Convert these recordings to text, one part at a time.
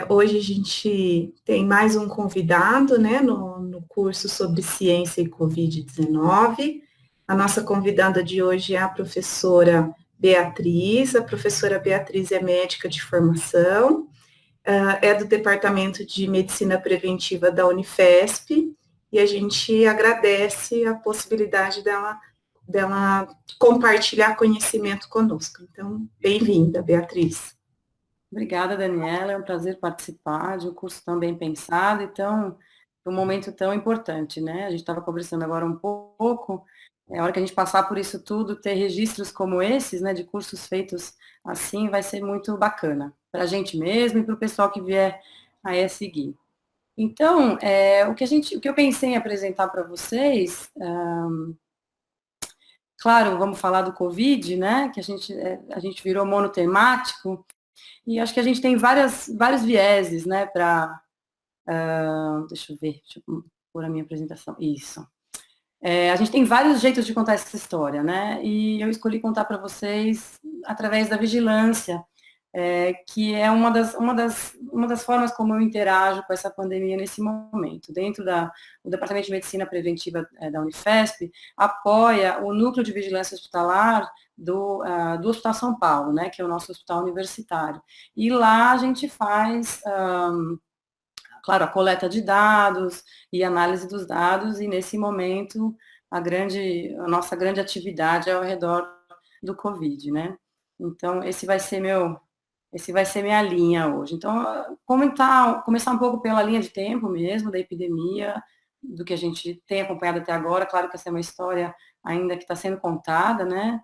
Hoje a gente tem mais um convidado, né, no curso sobre ciência e Covid-19. A nossa convidada de hoje é a professora Beatriz. A professora Beatriz é médica de formação, é do Departamento de Medicina Preventiva da Unifesp, e a gente agradece a possibilidade dela compartilhar conhecimento conosco. Então, bem-vinda, Beatriz. Obrigada, Daniela. É um prazer participar de um curso tão bem pensado, então, um momento tão importante, né? A gente estava conversando agora um pouco, a hora que a gente passar por isso tudo, ter registros como esses, né, de cursos feitos assim, vai ser muito bacana, para a gente mesmo e para o pessoal que vier aí a seguir. Então, o que eu pensei em apresentar para vocês, claro, vamos falar do Covid, né, que a gente virou monotemático, e acho que a gente tem vários vieses, né, para... deixa eu pôr a minha apresentação. Isso. A gente tem vários jeitos de contar essa história, né, e eu escolhi contar para vocês através da vigilância, que é uma das formas como eu interajo com essa pandemia nesse momento. Dentro do Departamento de Medicina Preventiva da Unifesp, apoia o Núcleo de Vigilância Hospitalar do Hospital São Paulo, né, que é o nosso hospital universitário. E lá a gente faz, claro, a coleta de dados e análise dos dados, e nesse momento a nossa grande atividade é ao redor do Covid, né. Então, esse vai ser minha linha hoje. Então, começar um pouco pela linha de tempo mesmo, da epidemia, do que a gente tem acompanhado até agora. Claro que essa é uma história ainda que está sendo contada, né?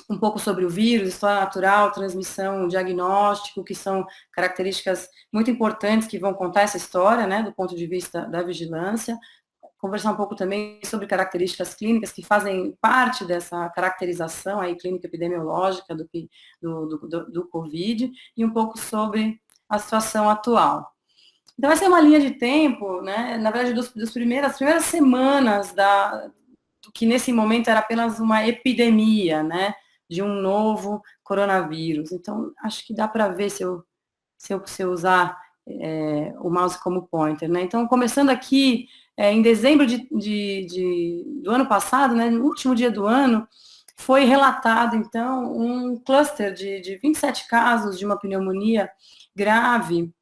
Um pouco sobre o vírus, história natural, transmissão, diagnóstico, que são características muito importantes que vão contar essa história, né, do ponto de vista da vigilância. Conversar um pouco também sobre características clínicas que fazem parte dessa caracterização aí clínica epidemiológica do Covid, e um pouco sobre a situação atual. Então, essa é uma linha de tempo, né, na verdade, das primeiras semanas do que nesse momento era apenas uma epidemia, né, de um novo coronavírus. Então, acho que dá para ver se eu usar o mouse como pointer, né? Então, começando aqui, em dezembro do ano passado, né, no último dia do ano, foi relatado, então, um cluster de 27 casos de uma pneumonia grave,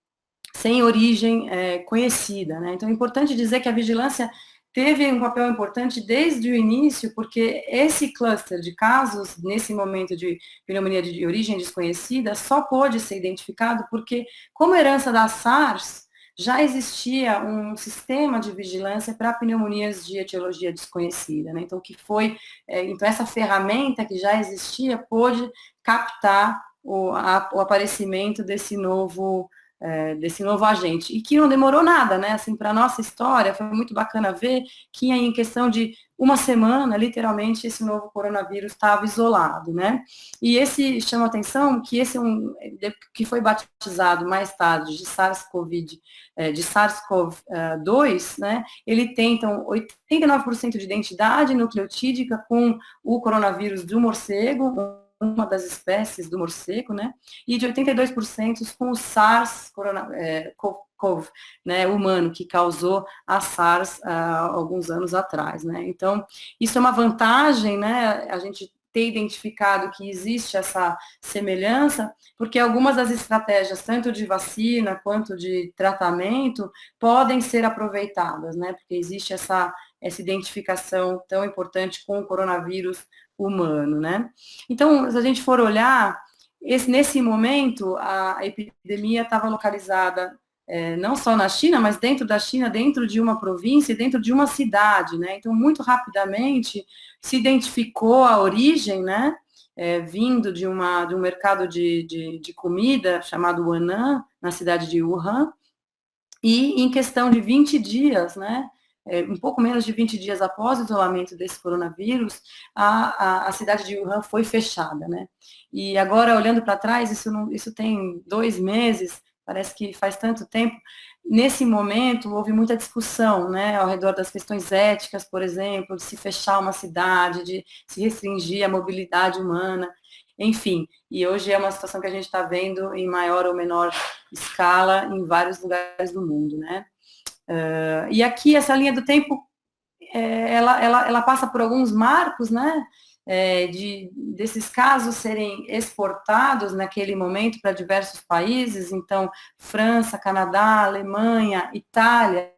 sem origem conhecida, né? Então, é importante dizer que a vigilância teve um papel importante desde o início, porque esse cluster de casos, nesse momento de pneumonia de origem desconhecida, só pôde ser identificado porque, como herança da SARS, já existia um sistema de vigilância para pneumonias de etiologia desconhecida, né? Então, então, essa ferramenta que já existia pôde captar o aparecimento desse novo agente, e que não demorou nada, né, assim, para a nossa história, foi muito bacana ver que em questão de uma semana, literalmente, esse novo coronavírus estava isolado, né, e chama atenção que que foi batizado mais tarde de SARS-CoV-2, né, ele tem, então, 89% de identidade nucleotídica com o coronavírus do morcego, uma das espécies do morcego, né, e de 82% com o SARS-CoV, né, humano, que causou a SARS há alguns anos atrás, né. Então, isso é uma vantagem, né, a gente ter identificado que existe essa semelhança, porque algumas das estratégias, tanto de vacina quanto de tratamento, podem ser aproveitadas, né, porque existe essa identificação tão importante com o coronavírus humano, né. Então, se a gente for olhar, nesse momento, a epidemia estava localizada não só na China, mas dentro da China, dentro de uma província e dentro de uma cidade, né? Então, muito rapidamente se identificou a origem, né? Vindo de um mercado de comida chamado Huanan, na cidade de Wuhan, e em questão de 20 dias, né? Um pouco menos de 20 dias após o isolamento desse coronavírus, a cidade de Wuhan foi fechada, né? E agora, olhando para trás, isso tem 2 meses, parece que faz tanto tempo. Nesse momento, houve muita discussão, né, ao redor das questões éticas, por exemplo, de se fechar uma cidade, de se restringir a mobilidade humana. enfim, e hoje é uma situação que a gente está vendo em maior ou menor escala em vários lugares do mundo, né? E aqui essa linha do tempo, ela passa por alguns marcos, né? Desses casos serem exportados naquele momento para diversos países, então França, Canadá, Alemanha, Itália,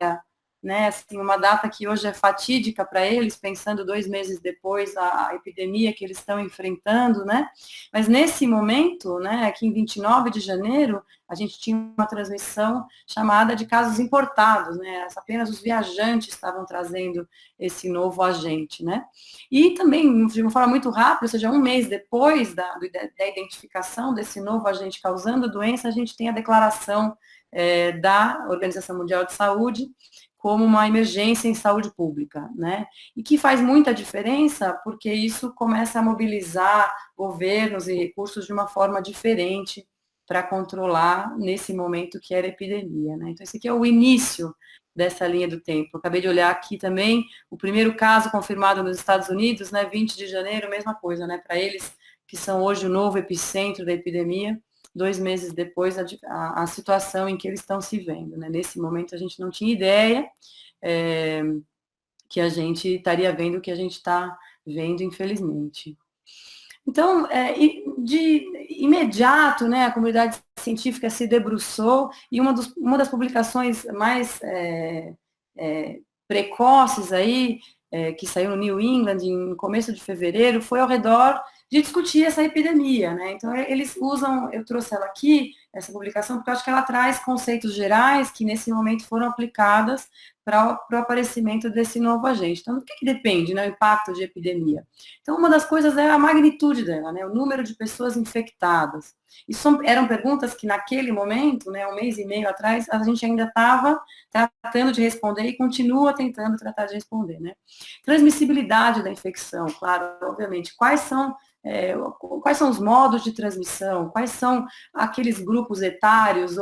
né, assim, uma data que hoje é fatídica para eles, pensando 2 meses depois a epidemia que eles estão enfrentando, né, mas nesse momento, né, aqui em 29 de janeiro, a gente tinha uma transmissão chamada de casos importados, né, apenas os viajantes estavam trazendo esse novo agente, né, e também, de uma forma muito rápida, ou seja, 1 mês depois da identificação desse novo agente causando doença, a gente tem a declaração da Organização Mundial de Saúde como uma emergência em saúde pública, né? E que faz muita diferença, porque isso começa a mobilizar governos e recursos de uma forma diferente para controlar nesse momento que era epidemia, né? Então, esse aqui é o início dessa linha do tempo. Eu acabei de olhar aqui também, o primeiro caso confirmado nos Estados Unidos, né, 20 de janeiro, mesma coisa, né, para eles que são hoje o novo epicentro da epidemia, 2 meses depois a situação em que eles estão se vendo, né? Nesse momento a gente não tinha ideia que a gente estaria vendo o que a gente está vendo, infelizmente. Então, de imediato, né, a comunidade científica se debruçou e uma das publicações mais precoces aí, que saiu no New England em começo de fevereiro, foi ao redor de discutir essa epidemia, né? Então, eles usam, eu trouxe ela aqui, essa publicação, porque eu acho que ela traz conceitos gerais que, nesse momento, foram aplicadas para o aparecimento desse novo agente. Então, do que depende, né, o impacto de epidemia? Então, uma das coisas é a magnitude dela, né, o número de pessoas infectadas. Isso eram perguntas que, naquele momento, né, 1 mês e meio atrás, a gente ainda estava tratando de responder e continua tentando tratar de responder, né? Transmissibilidade da infecção, claro, obviamente. Quais são os modos de transmissão? Quais são aqueles grupos etários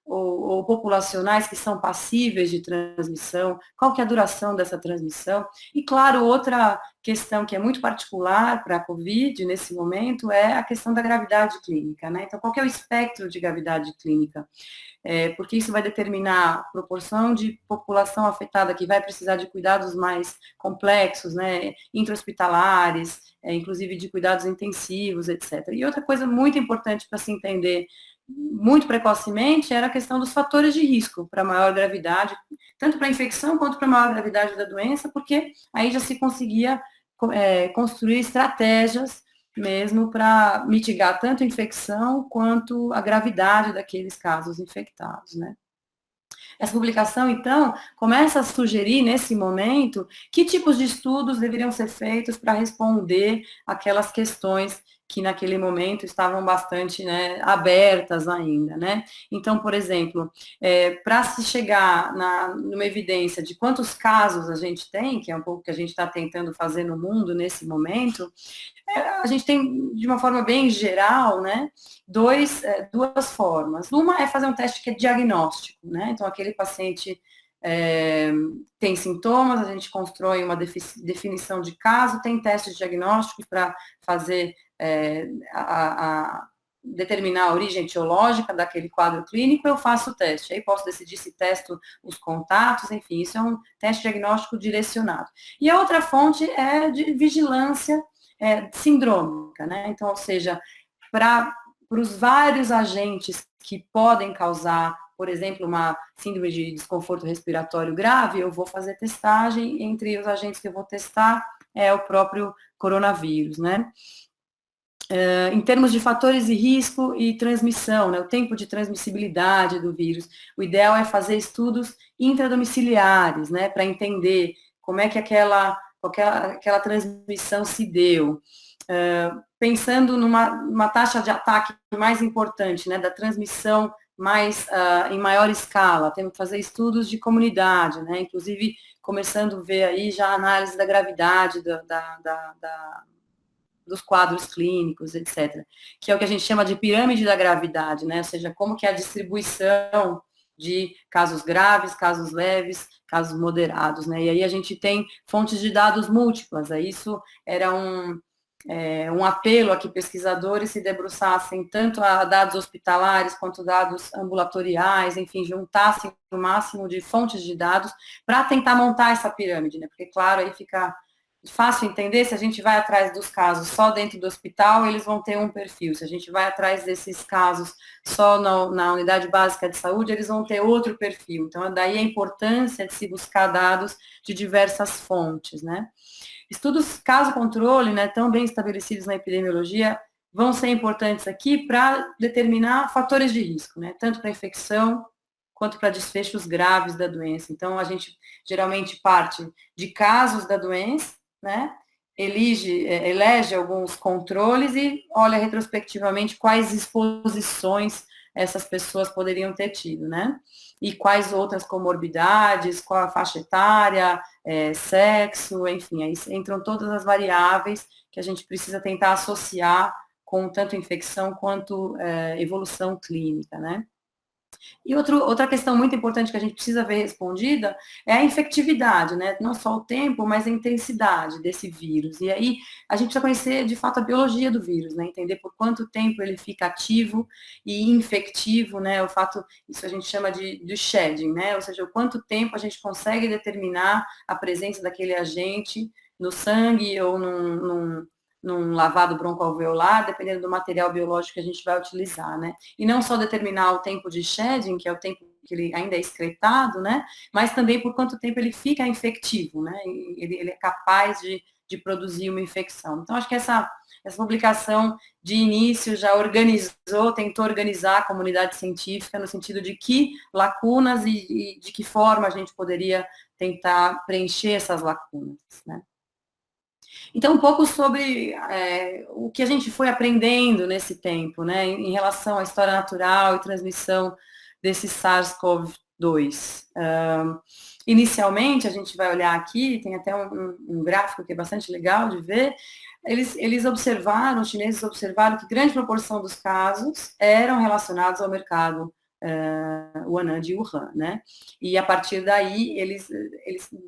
ou populacionais que são passíveis de transmissão? Qual que é a duração dessa transmissão? E, claro, outra questão que é muito particular para a COVID nesse momento é a questão da gravidade clínica, né? Então, qual que é o espectro de gravidade clínica? Porque isso vai determinar a proporção de população afetada que vai precisar de cuidados mais complexos, né, intra-hospitalares, inclusive de cuidados intensivos, etc. E outra coisa muito importante para se entender muito precocemente era a questão dos fatores de risco para maior gravidade, tanto para a infecção quanto para a maior gravidade da doença, porque aí já se conseguia construir estratégias mesmo para mitigar tanto a infecção quanto a gravidade daqueles casos infectados, né? Essa publicação, então, começa a sugerir, nesse momento, que tipos de estudos deveriam ser feitos para responder aquelas questões que naquele momento estavam bastante, né, abertas ainda, né? Então, por exemplo, para se chegar numa evidência de quantos casos a gente tem, que é um pouco o que a gente está tentando fazer no mundo nesse momento, a gente tem, de uma forma bem geral, né, duas formas. Uma é fazer um teste que é diagnóstico, né? Então, aquele paciente tem sintomas, a gente constrói uma definição de caso, tem testes diagnósticos para fazer determinar a origem etiológica daquele quadro clínico, eu faço o teste. Aí posso decidir se testo os contatos, enfim, isso é um teste diagnóstico direcionado. E a outra fonte é de vigilância sindrômica, né? Então, ou seja, para os vários agentes que podem causar, por exemplo, uma síndrome de desconforto respiratório grave, eu vou fazer testagem, entre os agentes que eu vou testar é o próprio coronavírus, né? Em termos de fatores de risco e transmissão, né, o tempo de transmissibilidade do vírus, o ideal é fazer estudos intradomiciliares, né, para entender como é que aquela transmissão se deu. Pensando numa taxa de ataque mais importante, né, da transmissão em maior escala, temos que fazer estudos de comunidade, né, inclusive começando a ver aí já a análise da gravidade dos quadros clínicos, etc., que é o que a gente chama de pirâmide da gravidade, né? Ou seja, como que é a distribuição de casos graves, casos leves, casos moderados, né? E aí a gente tem fontes de dados múltiplas, aí isso era um apelo a que pesquisadores se debruçassem tanto a dados hospitalares quanto dados ambulatoriais, enfim, juntassem o máximo de fontes de dados para tentar montar essa pirâmide, né? Porque, claro, aí fica fácil entender, se a gente vai atrás dos casos só dentro do hospital, eles vão ter um perfil. Se a gente vai atrás desses casos só na unidade básica de saúde, eles vão ter outro perfil. Então, daí a importância de se buscar dados de diversas fontes, né? Estudos caso-controle, né, tão bem estabelecidos na epidemiologia, vão ser importantes aqui para determinar fatores de risco, né, tanto para infecção quanto para desfechos graves da doença. Então, a gente geralmente parte de casos da doença, né, elege alguns controles e olha retrospectivamente quais exposições essas pessoas poderiam ter tido, né? E quais outras comorbidades, qual a faixa etária, sexo, enfim, aí entram todas as variáveis que a gente precisa tentar associar com tanto infecção quanto evolução clínica, né? E outra questão muito importante que a gente precisa ver respondida é a infectividade, né? Não só o tempo, mas a intensidade desse vírus. E aí a gente precisa conhecer, de fato, a biologia do vírus, né? Entender por quanto tempo ele fica ativo e infectivo, né? O fato, isso a gente chama de shedding, né? Ou seja, o quanto tempo a gente consegue determinar a presença daquele agente no sangue ou num lavado broncoalveolar, dependendo do material biológico que a gente vai utilizar, né? E não só determinar o tempo de shedding, que é o tempo que ele ainda é excretado, né? Mas também por quanto tempo ele fica infectivo, né? Ele é capaz de produzir uma infecção. Então, acho que essa publicação de início já tentou organizar a comunidade científica no sentido de que lacunas e de que forma a gente poderia tentar preencher essas lacunas, né? Então, um pouco sobre o que a gente foi aprendendo nesse tempo, né, em relação à história natural e transmissão desse SARS-CoV-2. Inicialmente, a gente vai olhar aqui, tem até um gráfico que é bastante legal de ver, eles observaram, os chineses observaram que grande proporção dos casos eram relacionados ao mercado Huanan de Wuhan, né? E a partir daí eles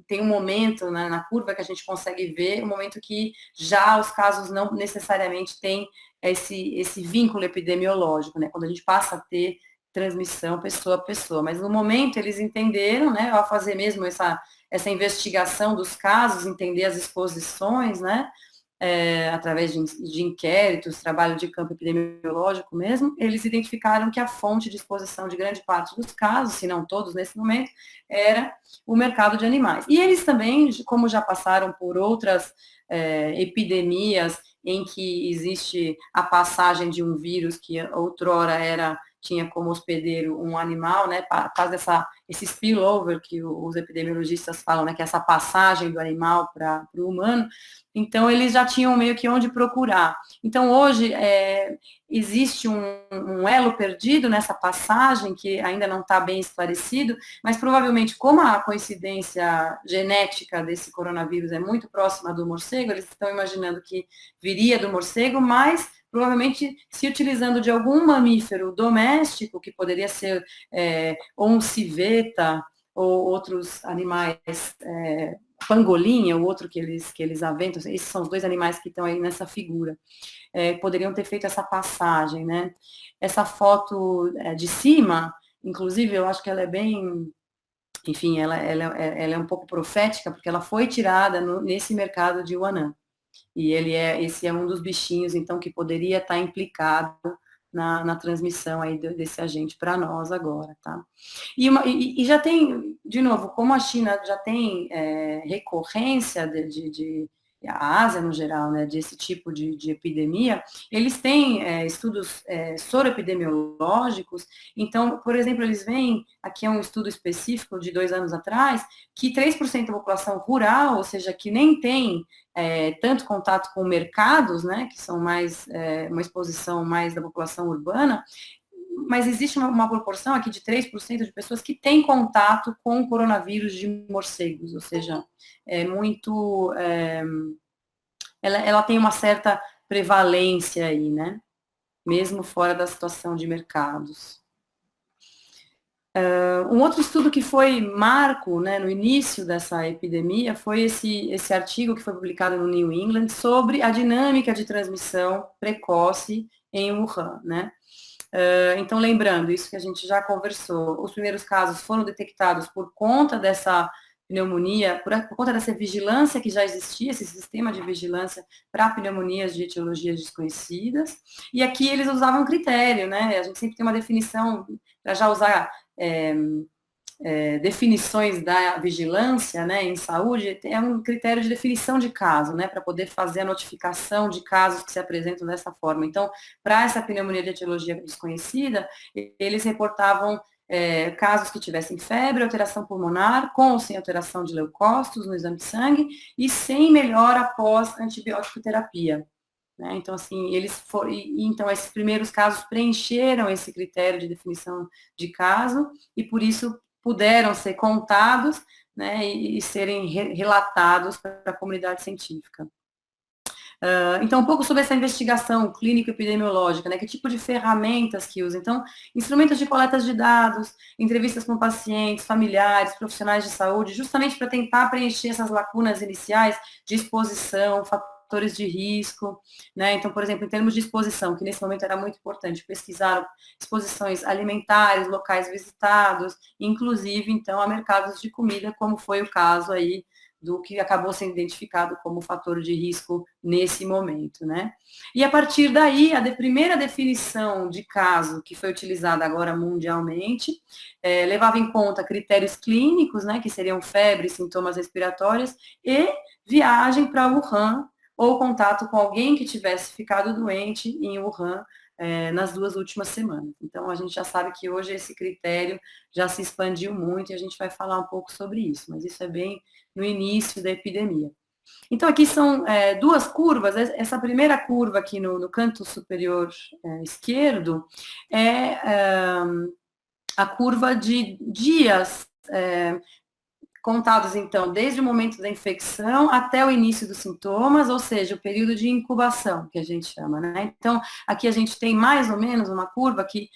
têm um momento na curva que a gente consegue ver, um momento que já os casos não necessariamente têm esse vínculo epidemiológico, né? Quando a gente passa a ter transmissão pessoa a pessoa. Mas no momento eles entenderam, né? Ao fazer mesmo essa investigação dos casos, entender as exposições, né? Através de inquéritos, trabalho de campo epidemiológico mesmo, eles identificaram que a fonte de exposição de grande parte dos casos, se não todos nesse momento, era o mercado de animais. E eles também, como já passaram por outras epidemias em que existe a passagem de um vírus que outrora tinha como hospedeiro um animal, né, faz esse spillover que os epidemiologistas falam, né, que é essa passagem do animal para o humano. Então, eles já tinham meio que onde procurar. Então, hoje, existe um elo perdido nessa passagem, que ainda não está bem esclarecido, mas provavelmente, como a coincidência genética desse coronavírus é muito próxima do morcego, eles estão imaginando que viria do morcego, mas provavelmente se utilizando de algum mamífero doméstico, que poderia ser ou um civeta, ou outros animais, pangolim, o outro que eles aventam, esses são os dois animais que estão aí nessa figura, poderiam ter feito essa passagem, né? Essa foto de cima, inclusive, eu acho que ela é bem, enfim, ela é um pouco profética, porque ela foi tirada nesse mercado de Wuhan. E esse é um dos bichinhos, então, que poderia estar implicado na transmissão aí desse agente para nós agora, tá? E já tem, de novo, como a China já tem recorrência a Ásia no geral, né, desse tipo de epidemia, eles têm estudos soroepidemiológicos. Então, por exemplo, eles veem, aqui é um estudo específico de 2 anos atrás, que 3% da população rural, ou seja, que nem tem tanto contato com mercados, né, que são mais uma exposição mais da população urbana, mas existe uma proporção aqui de 3% de pessoas que têm contato com o coronavírus de morcegos, ou seja, ela tem uma certa prevalência aí, né, mesmo fora da situação de mercados. Um outro estudo que foi marco, né, no início dessa epidemia foi esse artigo que foi publicado no New England sobre a dinâmica de transmissão precoce em Wuhan, né? Então, lembrando, isso que a gente já conversou, os primeiros casos foram detectados por conta dessa pneumonia, por conta dessa vigilância que já existia, esse sistema de vigilância para pneumonias de etiologias desconhecidas, e aqui eles usavam um critério, né? A gente sempre tem uma definição, para já usar definições da vigilância, né, em saúde, é um critério de definição de caso, né, para poder fazer a notificação de casos que se apresentam dessa forma. Então, para essa pneumonia de etiologia desconhecida, eles reportavam casos que tivessem febre, alteração pulmonar, com ou sem alteração de leucócitos no exame de sangue, e sem melhora após antibiótico terapia. Né? Então, assim, então, esses primeiros casos preencheram esse critério de definição de caso, e por isso puderam ser contados, né, e serem relatados para a comunidade científica. Então, um pouco sobre essa investigação clínico-epidemiológica, né, que tipo de ferramentas que usa. Então, instrumentos de coleta de dados, entrevistas com pacientes, familiares, profissionais de saúde, justamente para tentar preencher essas lacunas iniciais de exposição, fatores de risco, né? Então, por exemplo, em termos de exposição, que nesse momento era muito importante, pesquisaram exposições alimentares, locais visitados, inclusive, então, a mercados de comida, como foi o caso aí do que acabou sendo identificado como fator de risco nesse momento, né? E a partir daí, a primeira definição de caso que foi utilizada agora mundialmente, levava em conta critérios clínicos, né, que seriam febre, sintomas respiratórios, e viagem para Wuhan, ou contato com alguém que tivesse ficado doente em Wuhan nas 2 últimas semanas. Então, a gente já sabe que hoje esse critério já se expandiu muito e a gente vai falar um pouco sobre isso, mas isso é bem no início da epidemia. Então, aqui são 2 curvas. Essa primeira curva aqui no canto superior esquerdo é a curva de dias contados, então, desde o momento da infecção até o início dos sintomas, ou seja, o período de incubação, que a gente chama, né? Então, aqui a gente tem mais ou menos uma curva que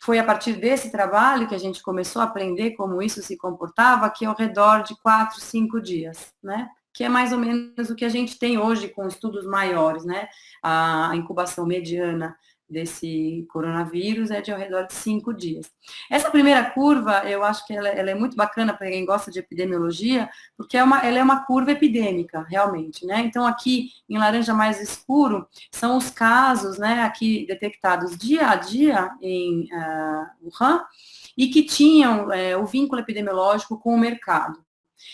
foi a partir desse trabalho que a gente começou a aprender como isso se comportava, que é ao redor de 4, 5 dias, né? Que é mais ou menos o que a gente tem hoje com estudos maiores, né? A incubação mediana desse coronavírus é de ao redor de 5 dias. Essa primeira curva, eu acho que ela é muito bacana para quem gosta de epidemiologia, porque ela é uma curva epidêmica, realmente, né? Então, aqui, em laranja mais escuro, são os casos, né, aqui detectados dia a dia em Wuhan, e que tinham o vínculo epidemiológico com o mercado.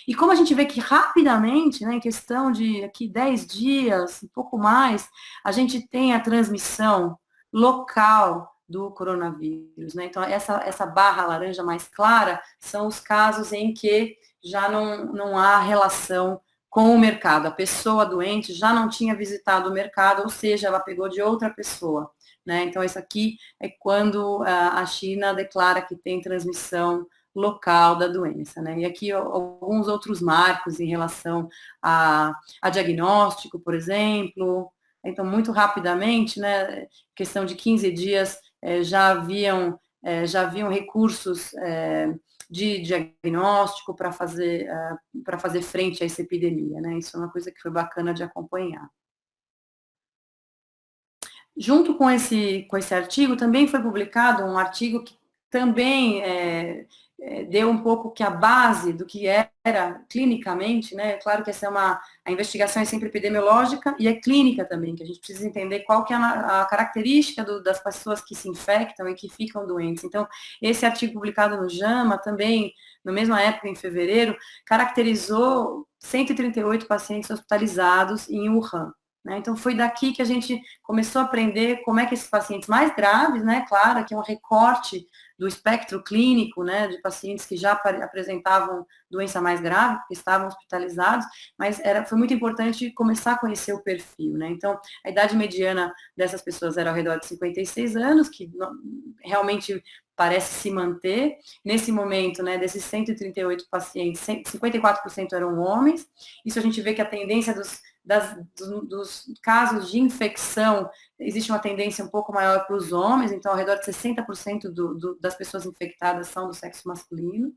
E como a gente vê que rapidamente, né, em questão de aqui 10 dias, um pouco mais, a gente tem a transmissão local do coronavírus, né? Então, essa barra laranja mais clara são os casos em que já não há relação com o mercado. A pessoa doente já não tinha visitado o mercado, ou seja, ela pegou de outra pessoa, né? Então, isso aqui é quando a China declara que tem transmissão local da doença, né? E aqui alguns outros marcos em relação a diagnóstico, por exemplo. Então, muito rapidamente, né, questão de 15 dias, já haviam recursos de diagnóstico para fazer frente a essa epidemia, né? Isso é uma coisa que foi bacana de acompanhar. Junto com esse artigo, também foi publicado um artigo que também deu um pouco que a base do que era clinicamente, né? Claro que a investigação é sempre epidemiológica e é clínica também, que a gente precisa entender qual que é a característica das pessoas que se infectam e que ficam doentes. Então, esse artigo publicado no JAMA também, na mesma época, em fevereiro, caracterizou 138 pacientes hospitalizados em Wuhan. Então, foi daqui que a gente começou a aprender como é que esses pacientes mais graves, né, claro, que é um recorte do espectro clínico, né, de pacientes que já apresentavam doença mais grave, que estavam hospitalizados, mas foi muito importante começar a conhecer o perfil, né. Então, a idade mediana dessas pessoas era ao redor de 56 anos, que realmente parece se manter. Nesse momento, né, desses 138 pacientes, 54% eram homens. Isso a gente vê que a tendência dos casos de infecção, existe uma tendência um pouco maior para os homens, então ao redor de 60% das pessoas infectadas são do sexo masculino.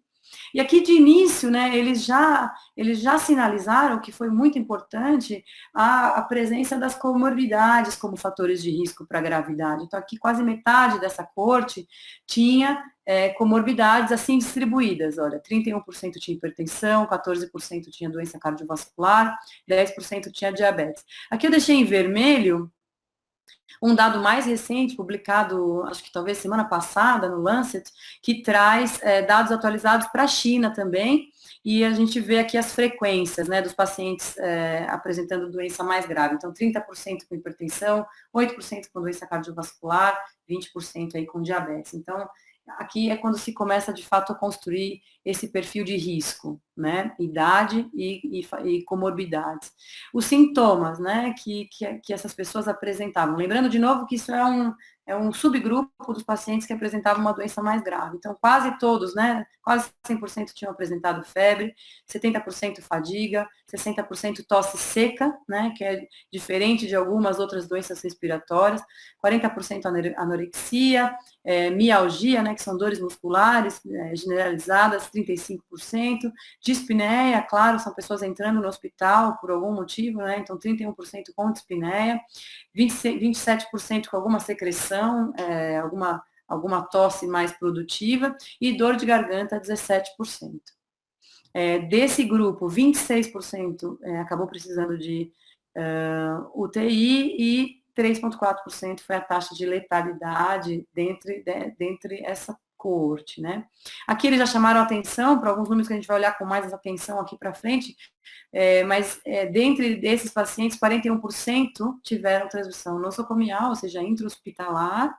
E aqui de início, né, eles já sinalizaram que foi muito importante a presença das comorbidades como fatores de risco para a gravidade. Então aqui quase metade dessa corte tinha comorbidades assim distribuídas. Olha, 31% tinha hipertensão, 14% tinha doença cardiovascular, 10% tinha diabetes. Aqui eu deixei em vermelho um dado mais recente, publicado, acho que talvez semana passada, no Lancet, que traz dados atualizados para a China também, e a gente vê aqui as frequências, né, dos pacientes apresentando doença mais grave. Então, 30% com hipertensão, 8% com doença cardiovascular, 20% aí com diabetes. Então, aqui é quando se começa, de fato, a construir esse perfil de risco, né, idade e comorbidades. Os sintomas, né, que essas pessoas apresentavam. Lembrando, de novo, que isso é um subgrupo dos pacientes que apresentavam uma doença mais grave. Então, quase todos, né, quase 100% tinham apresentado febre, 70% fadiga, 60% tosse seca, né, que é diferente de algumas outras doenças respiratórias, 40% anorexia, mialgia, né, que são dores musculares generalizadas, 35%, dispneia, claro, são pessoas entrando no hospital por algum motivo, né, então 31% com dispneia, 27% com alguma secreção, alguma tosse mais produtiva, e dor de garganta, 17%. Desse grupo, 26% acabou precisando de UTI e 3,4% foi a taxa de letalidade dentre essa coorte, né? Aqui eles já chamaram atenção para alguns números que a gente vai olhar com mais atenção aqui para frente, mas dentre desses pacientes, 41% tiveram transmissão nosocomial, ou seja, intra-hospitalar,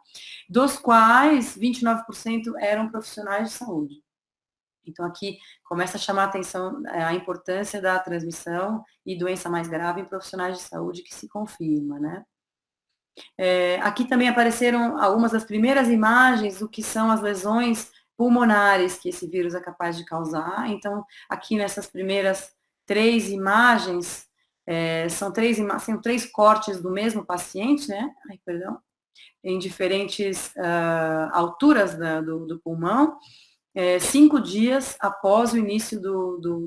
dos quais 29% eram profissionais de saúde. Então, aqui começa a chamar a atenção a importância da transmissão e doença mais grave em profissionais de saúde que se confirma, né? Aqui também apareceram algumas das primeiras imagens do que são as lesões pulmonares que esse vírus é capaz de causar. Então, aqui nessas primeiras 3 imagens, são três cortes do mesmo paciente, né? Ai, perdão. Em diferentes alturas do pulmão, 5 dias após o início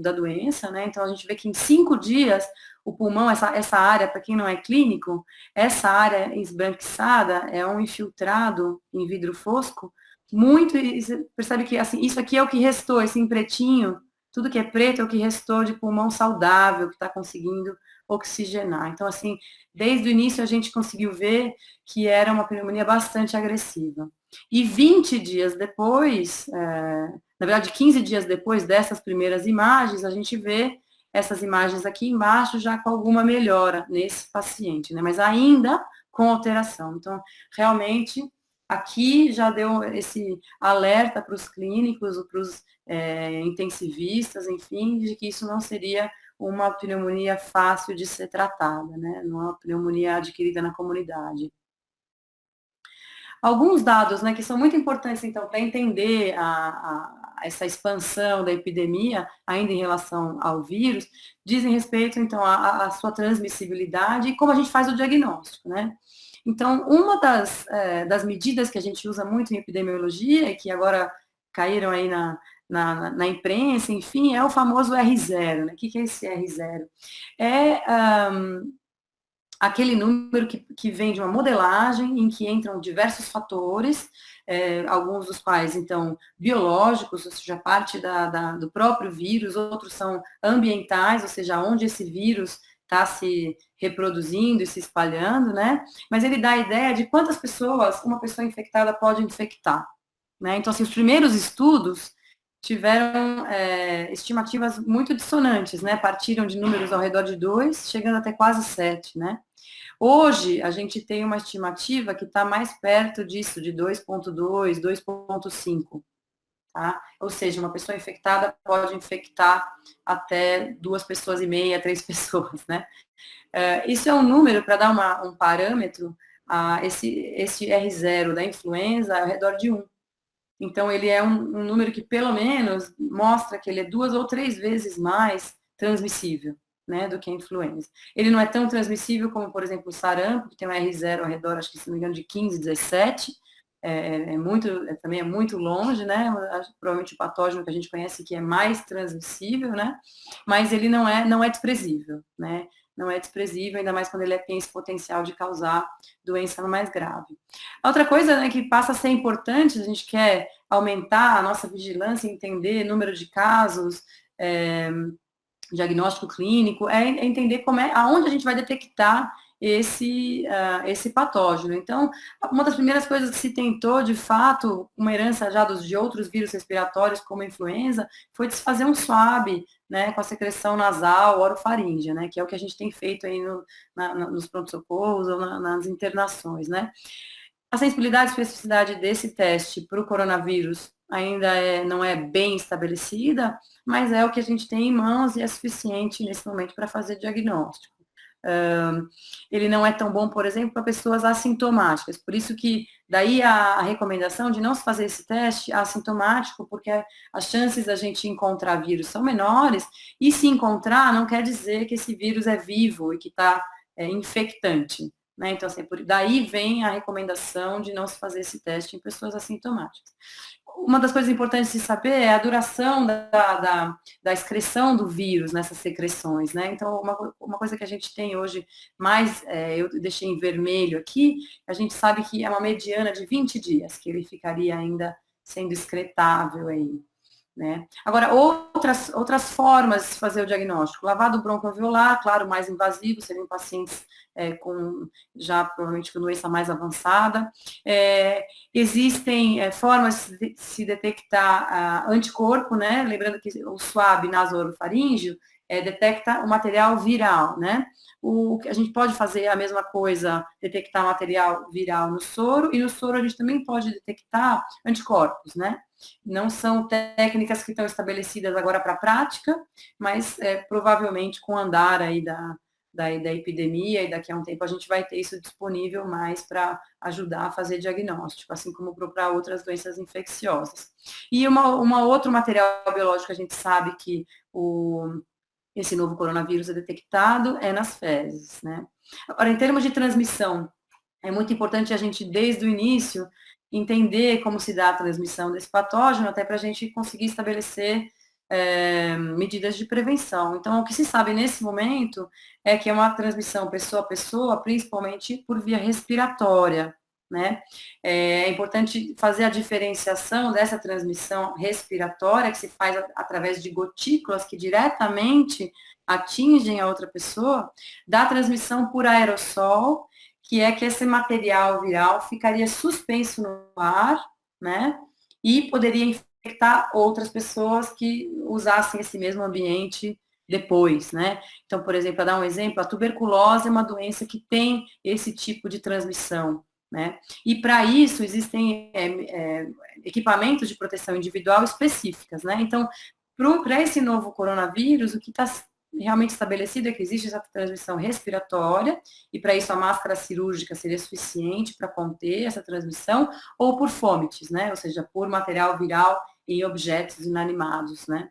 da doença, né? Então, a gente vê que em 5 dias, o pulmão, essa área, para quem não é clínico, essa área esbranquiçada é um infiltrado em vidro fosco, muito, e você percebe que, assim, isso aqui é o que restou, esse pretinho, tudo que é preto é o que restou de pulmão saudável, que está conseguindo oxigenar. Então, assim, desde o início a gente conseguiu ver que era uma pneumonia bastante agressiva. E 20 dias depois, na verdade 15 dias depois dessas primeiras imagens, a gente vê essas imagens aqui embaixo já com alguma melhora nesse paciente, né? Mas ainda com alteração. Então, realmente, aqui já deu esse alerta para os clínicos, para os intensivistas, enfim, de que isso não seria uma pneumonia fácil de ser tratada, né? Não é uma pneumonia adquirida na comunidade. Alguns dados, né, que são muito importantes, então, para entender essa expansão da epidemia, ainda em relação ao vírus, dizem respeito, então, à sua transmissibilidade e como a gente faz o diagnóstico, né? Então, uma das medidas que a gente usa muito em epidemiologia, e que agora caíram aí na imprensa, enfim, é o famoso R0, né? O que é esse R0? Aquele número que vem de uma modelagem em que entram diversos fatores, alguns dos quais, então, biológicos, ou seja, parte do próprio vírus, outros são ambientais, ou seja, onde esse vírus está se reproduzindo e se espalhando, né? Mas ele dá a ideia de quantas pessoas uma pessoa infectada pode infectar, né? Então, assim, os primeiros estudos tiveram estimativas muito dissonantes, né? Partiram de números ao redor de 2, chegando até quase 7, né? Hoje, a gente tem uma estimativa que está mais perto disso, de 2,2, 2,5, tá? Ou seja, uma pessoa infectada pode infectar até 2,5 pessoas, 3 pessoas, né? Isso é um número, para dar um parâmetro, esse R0 da influenza ao redor de 1. Então, ele é um número que, pelo menos, mostra que ele é 2 ou 3 vezes mais transmissível, né, do que a influenza. Ele não é tão transmissível como, por exemplo, o sarampo, que tem um R0 ao redor, acho que, se não me engano, de 15, 17, também é muito longe, né, provavelmente o patógeno que a gente conhece que é mais transmissível, né, mas ele não é desprezível, né, não é desprezível, ainda mais quando ele tem esse potencial de causar doença mais grave. Outra coisa, né, que passa a ser importante, a gente quer aumentar a nossa vigilância, entender número de casos, diagnóstico clínico, é entender aonde a gente vai detectar esse patógeno. Então, uma das primeiras coisas que se tentou, de fato, uma herança já de outros vírus respiratórios, como a influenza, foi de se fazer um swab, né, com a secreção nasal, orofaríngea, né, que é o que a gente tem feito aí nos pronto-socorros ou nas internações, né. A sensibilidade e especificidade desse teste para o coronavírus ainda não é bem estabelecida, mas é o que a gente tem em mãos e é suficiente nesse momento para fazer diagnóstico. Ele não é tão bom, por exemplo, para pessoas assintomáticas, por isso que daí a recomendação de não se fazer esse teste assintomático, porque as chances da gente encontrar vírus são menores, e se encontrar não quer dizer que esse vírus é vivo e que está infectante. Né? Então, assim, daí vem a recomendação de não se fazer esse teste em pessoas assintomáticas. Uma das coisas importantes de saber é a duração da excreção do vírus nessas secreções, né? Então, uma coisa que a gente tem hoje mais, eu deixei em vermelho aqui, a gente sabe que é uma mediana de 20 dias, que ele ficaria ainda sendo excretável aí. Né? Agora, outras formas de fazer o diagnóstico. Lavado broncoalveolar, claro, mais invasivo, seriam pacientes já provavelmente com doença mais avançada. Existem formas de se detectar anticorpo, né? Lembrando que o swab nasorofaríngeo detecta o material viral, né? O que a gente pode fazer a mesma coisa, detectar material viral no soro, e no soro a gente também pode detectar anticorpos, né? Não são técnicas que estão estabelecidas agora para a prática, mas provavelmente com o andar aí da epidemia e daqui a um tempo a gente vai ter isso disponível mais para ajudar a fazer diagnóstico, assim como para outras doenças infecciosas. E uma outro material biológico que a gente sabe que esse novo coronavírus é detectado nas fezes, né? Agora, em termos de transmissão, é muito importante a gente, desde o início, entender como se dá a transmissão desse patógeno, até para a gente conseguir estabelecer medidas de prevenção. Então, o que se sabe nesse momento é que é uma transmissão pessoa a pessoa, principalmente por via respiratória, né? É importante fazer a diferenciação dessa transmissão respiratória, que se faz através de gotículas que diretamente atingem a outra pessoa, da transmissão por aerossol, que é que esse material viral ficaria suspenso no ar, né? E poderia infectar outras pessoas que usassem esse mesmo ambiente depois, né? Então, por exemplo, para dar um exemplo, a tuberculose é uma doença que tem esse tipo de transmissão, né? E para isso existem equipamentos de proteção individual específicas, né? Então, para esse novo coronavírus, o que está realmente estabelecido é que existe essa transmissão respiratória, e para isso a máscara cirúrgica seria suficiente para conter essa transmissão, ou por fomites, né? Ou seja, por material viral em objetos inanimados, né?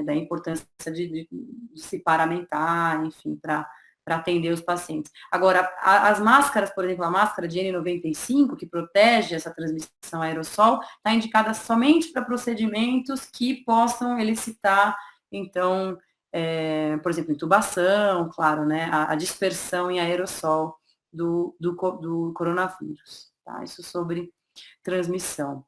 Da importância de se paramentar, enfim, para atender os pacientes. Agora, as máscaras, por exemplo, a máscara de N95, que protege essa transmissão aerossol, está indicada somente para procedimentos que possam elicitar, então, por exemplo, intubação, claro, né, a dispersão em aerossol do coronavírus, tá? Isso sobre transmissão.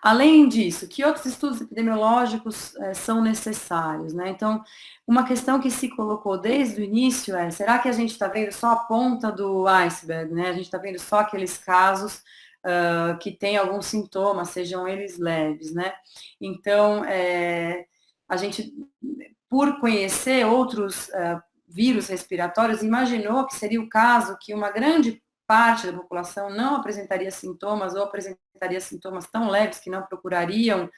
Além disso, que outros estudos epidemiológicos são necessários, né? Então, uma questão que se colocou desde o início será que a gente está vendo só a ponta do iceberg, né? A gente está vendo só aqueles casos que têm alguns sintomas, sejam eles leves, né? Então, a gente, por conhecer outros vírus respiratórios, imaginou que seria o caso que uma grande parte da população não apresentaria sintomas ou apresentaria sintomas tão leves que não procurariam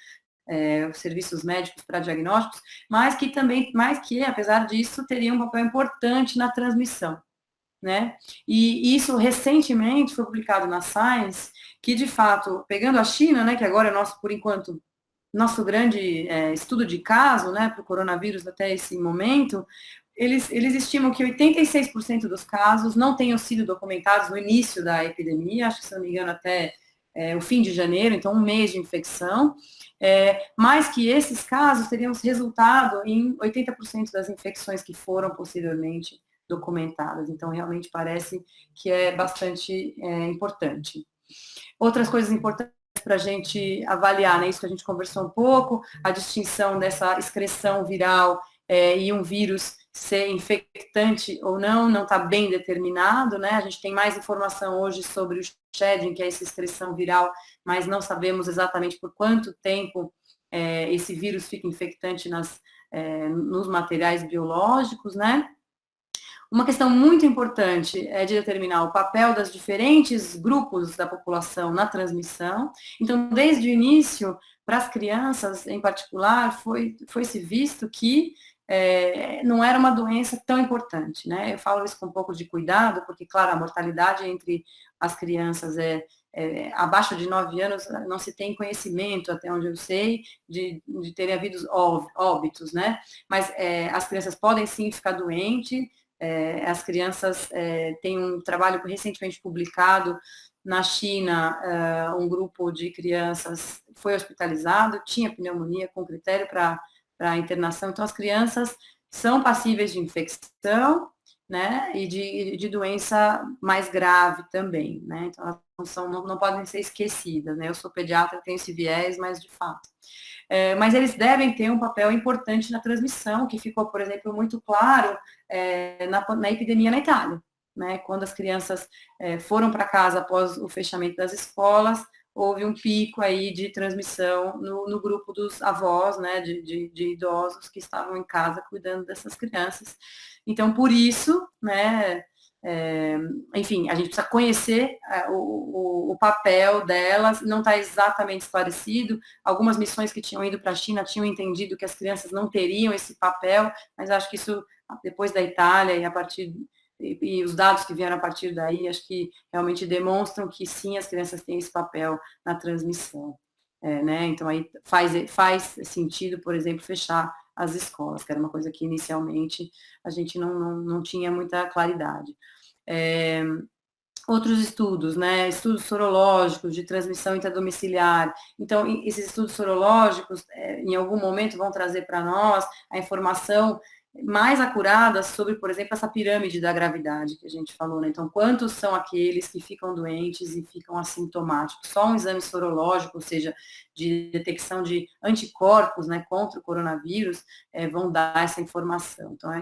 os serviços médicos para diagnósticos, mas que, apesar disso, teriam um papel importante na transmissão, né? E isso recentemente foi publicado na Science, que de fato, pegando a China, né, que agora é nosso, por enquanto, nosso grande estudo de caso, né, para o coronavírus até esse momento, eles estimam que 86% dos casos não tenham sido documentados no início da epidemia, acho que, se não me engano, até o fim de janeiro, então 1 mês de infecção, mas que esses casos teriam resultado em 80% das infecções que foram posteriormente documentadas. Então, realmente parece que é bastante importante. Outras coisas importantes para a gente avaliar, né, isso que a gente conversou um pouco, a distinção dessa excreção viral e um vírus ser infectante ou não está bem determinado, né? A gente tem mais informação hoje sobre o shedding, que é essa excreção viral, mas não sabemos exatamente por quanto tempo esse vírus fica infectante nos materiais biológicos, né? Uma questão muito importante é de determinar o papel dos diferentes grupos da população na transmissão. Então, desde o início, para as crianças em particular, foi-se visto que não era uma doença tão importante, né? Eu falo isso com um pouco de cuidado, porque, claro, a mortalidade entre as crianças abaixo de 9 anos, não se tem conhecimento, até onde eu sei, de terem havido óbitos, né? Mas as crianças podem sim ficar doentes. As crianças têm um trabalho recentemente publicado na China, um grupo de crianças foi hospitalizado, tinha pneumonia com critério para internação. Então, as crianças são passíveis de infecção, né, e de doença mais grave também, né? Então, elas não podem ser esquecidas, né? Eu sou pediatra, tenho esse viés, mas de fato. Mas eles devem ter um papel importante na transmissão, que ficou, por exemplo, muito claro na epidemia na Itália, né? Quando as crianças foram para casa após o fechamento das escolas, houve um pico aí de transmissão no grupo dos avós, né, de idosos que estavam em casa cuidando dessas crianças. Então, por isso, né, enfim, a gente precisa conhecer o papel delas, não está exatamente esclarecido. Algumas missões que tinham ido para a China tinham entendido que as crianças não teriam esse papel, mas acho que isso, depois da Itália e os dados que vieram a partir daí, acho que realmente demonstram que sim, as crianças têm esse papel na transmissão. Né? Então, aí faz sentido, por exemplo, fechar as escolas, que era uma coisa que inicialmente a gente não tinha muita claridade. Outros estudos, né? Estudos sorológicos de transmissão intradomiciliar. Então, esses estudos sorológicos, em algum momento, vão trazer para nós a informação mais acurada sobre, por exemplo, essa pirâmide da gravidade que a gente falou, né? Então, quantos são aqueles que ficam doentes e ficam assintomáticos? Só um exame sorológico, ou seja, de detecção de anticorpos, né, contra o coronavírus, vão dar essa informação. Então,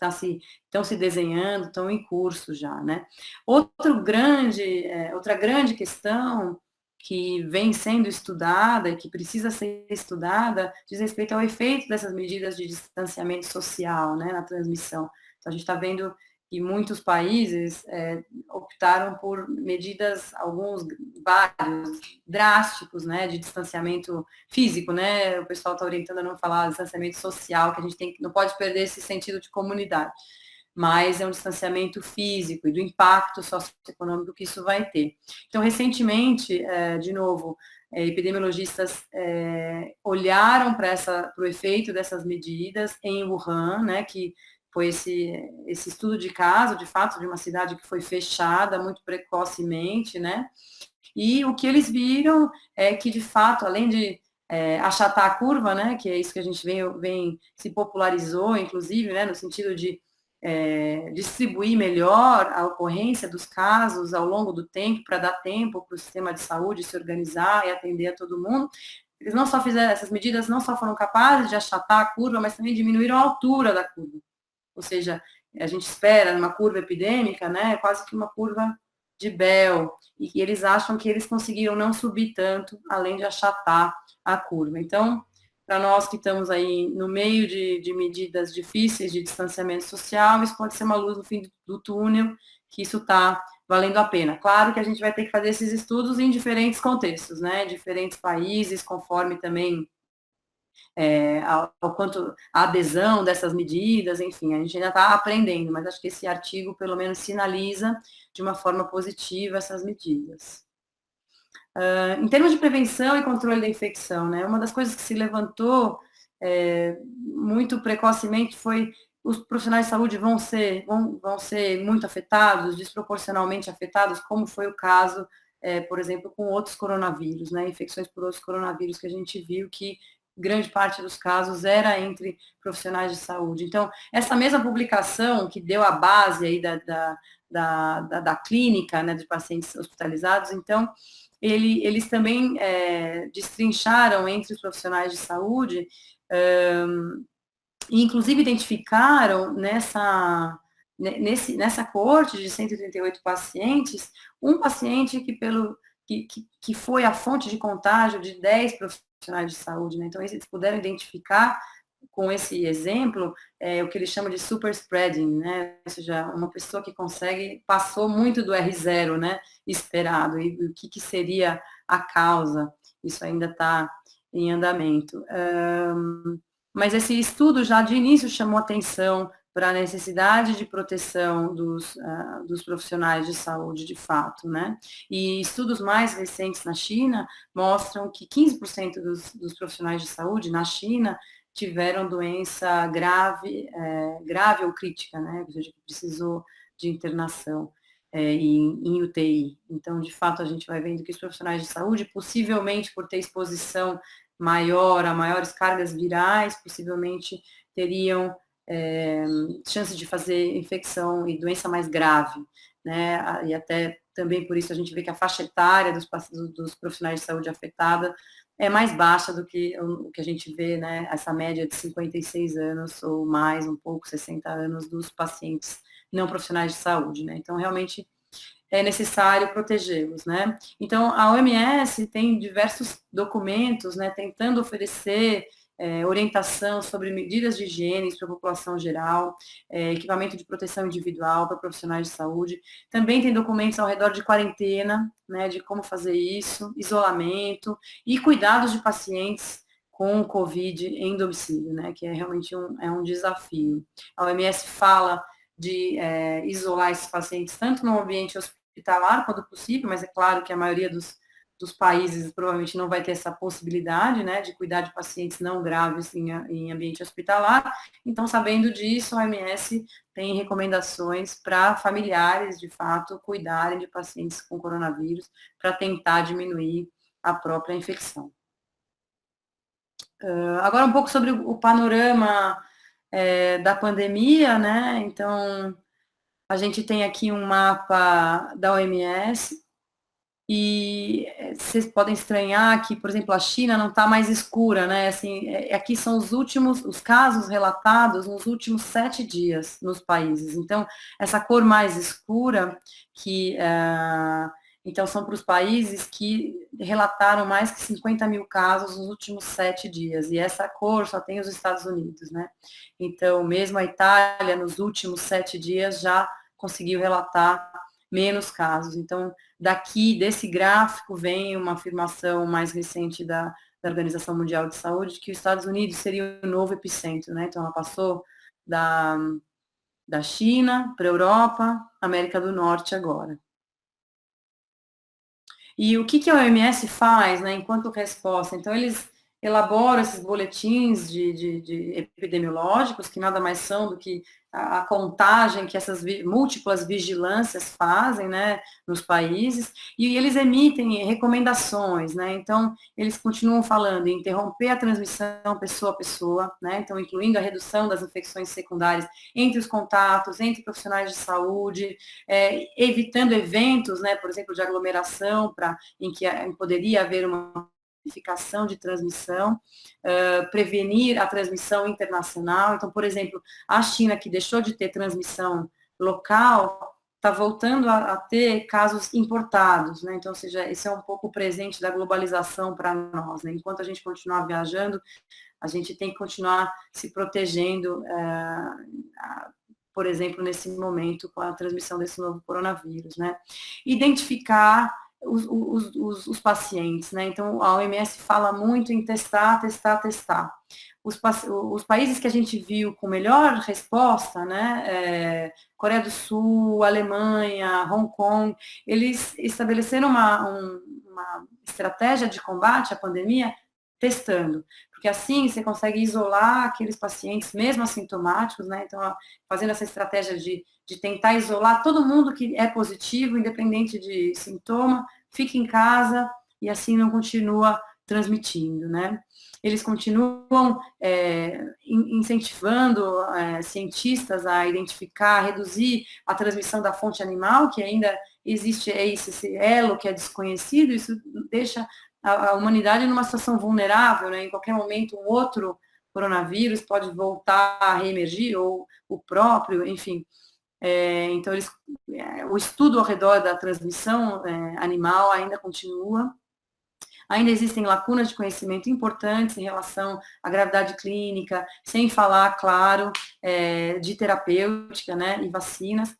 estão se desenhando, estão em curso já, né? Outra grande questão que vem sendo estudada e que precisa ser estudada diz respeito ao efeito dessas medidas de distanciamento social, né, na transmissão. Então, a gente está vendo que muitos países optaram por medidas, vários, drásticos, né, de distanciamento físico, né, o pessoal está orientando a não falar distanciamento social, que a gente não pode perder esse sentido de comunidade, mas é um distanciamento físico e do impacto socioeconômico que isso vai ter. Então, recentemente, de novo, epidemiologistas olharam para o efeito dessas medidas em Wuhan, né, que foi esse estudo de caso, de fato, de uma cidade que foi fechada muito precocemente, né, e o que eles viram é que, de fato, além de achatar a curva, né, que é isso que a gente se popularizou, inclusive, né, no sentido de distribuir melhor a ocorrência dos casos ao longo do tempo, para dar tempo para o sistema de saúde se organizar e atender a todo mundo. Eles não só fizeram, essas medidas não só foram capazes de achatar a curva, mas também diminuíram a altura da curva. Ou seja, a gente espera numa curva epidêmica, né, quase que uma curva de Bell, e eles acham que eles conseguiram não subir tanto, além de achatar a curva. Então, para nós que estamos aí no meio de medidas difíceis de distanciamento social, isso pode ser uma luz no fim do túnel, que isso está valendo a pena. Claro que a gente vai ter que fazer esses estudos em diferentes contextos, né, diferentes países, conforme também ao quanto a adesão dessas medidas, enfim, a gente ainda está aprendendo, mas acho que esse artigo, pelo menos, sinaliza de uma forma positiva essas medidas. Em termos de prevenção e controle da infecção, né, uma das coisas que se levantou muito precocemente foi os profissionais de saúde vão ser muito afetados, desproporcionalmente afetados, como foi o caso, por exemplo, com outros coronavírus, né, infecções por outros coronavírus, que a gente viu que grande parte dos casos era entre profissionais de saúde. Então, essa mesma publicação que deu a base aí da clínica, né, de pacientes hospitalizados, então, eles também destrincharam entre os profissionais de saúde, e inclusive identificaram nessa coorte de 138 pacientes, um paciente que foi a fonte de contágio de 10 profissionais de saúde, né? Então, eles puderam identificar com esse exemplo, o que eles chamam de super spreading, né? Ou seja, uma pessoa que passou muito do R0, né, esperado, e o que seria a causa, isso ainda está em andamento. Mas esse estudo já de início chamou atenção para a necessidade de proteção dos profissionais de saúde, de fato, né? E estudos mais recentes na China mostram que 15% dos profissionais de saúde na China tiveram doença grave ou crítica, né? Ou seja, que precisou de internação em UTI. Então, de fato, a gente vai vendo que os profissionais de saúde, possivelmente por ter exposição maior, a maiores cargas virais, possivelmente teriam chance de fazer infecção e doença mais grave, né? E até também por isso a gente vê que a faixa etária dos profissionais de saúde afetada é mais baixa do que o que a gente vê, né? Essa média de 56 anos ou mais, um pouco, 60 anos dos pacientes não profissionais de saúde, né? Então, realmente é necessário protegê-los, né? Então, a OMS tem diversos documentos, né, tentando oferecer orientação sobre medidas de higiene para a população geral, equipamento de proteção individual para profissionais de saúde. Também tem documentos ao redor de quarentena, né, de como fazer isso, isolamento e cuidados de pacientes com Covid em domicílio, né, que é realmente um desafio. A OMS fala de isolar esses pacientes tanto no ambiente hospitalar, quando possível, mas é claro que a maioria dos países provavelmente não vai ter essa possibilidade, né, de cuidar de pacientes não graves em ambiente hospitalar. Então, sabendo disso, a OMS tem recomendações para familiares, de fato, cuidarem de pacientes com coronavírus para tentar diminuir a própria infecção. Agora, um pouco sobre o panorama da pandemia, né? Então, a gente tem aqui um mapa da OMS e vocês podem estranhar que, por exemplo, a China não está mais escura, né? Assim, aqui são os casos relatados nos últimos 7 dias nos países. Então, essa cor mais escura, então são para os países que relataram mais que 50 mil casos nos últimos 7 dias. E essa cor só tem os Estados Unidos, né? Então, mesmo a Itália, nos últimos 7 dias, já conseguiu relatar menos casos. Então, desse gráfico, vem uma afirmação mais recente da Organização Mundial de Saúde, que os Estados Unidos seria o novo epicentro, né? Então, ela passou da China para a Europa, América do Norte agora. E o que a OMS faz, né, enquanto resposta? Então, eles elaboram esses boletins de epidemiológicos, que nada mais são do que a contagem que essas múltiplas vigilâncias fazem, né, nos países, e eles emitem recomendações, né, então eles continuam falando em interromper a transmissão pessoa a pessoa, né, então incluindo a redução das infecções secundárias entre os contatos, entre profissionais de saúde, evitando eventos, né, por exemplo, de aglomeração, em que poderia haver uma identificação de transmissão, prevenir a transmissão internacional. Então, por exemplo, a China, que deixou de ter transmissão local, está voltando a ter casos importados, né? Então, ou seja, esse é um pouco o presente da globalização para nós, né? Enquanto a gente continuar viajando, a gente tem que continuar se protegendo, por exemplo, nesse momento, com a transmissão desse novo coronavírus, né? Identificar os pacientes, né? Então, a OMS fala muito em testar, testar, testar. Os países que a gente viu com melhor resposta, né, Coreia do Sul, Alemanha, Hong Kong, eles estabeleceram uma estratégia de combate à pandemia testando, porque assim você consegue isolar aqueles pacientes mesmo assintomáticos, né, então fazendo essa estratégia de tentar isolar todo mundo que é positivo, independente de sintoma, fica em casa e assim não continua transmitindo, né. Eles continuam incentivando cientistas a identificar, reduzir a transmissão da fonte animal, que ainda existe esse elo que é desconhecido, isso deixa a humanidade numa situação vulnerável, né? Em qualquer momento um outro coronavírus pode voltar a reemergir, ou o próprio, enfim. Então, o estudo ao redor da transmissão animal ainda continua. Ainda existem lacunas de conhecimento importantes em relação à gravidade clínica, sem falar, claro, de terapêutica, né, e vacinas.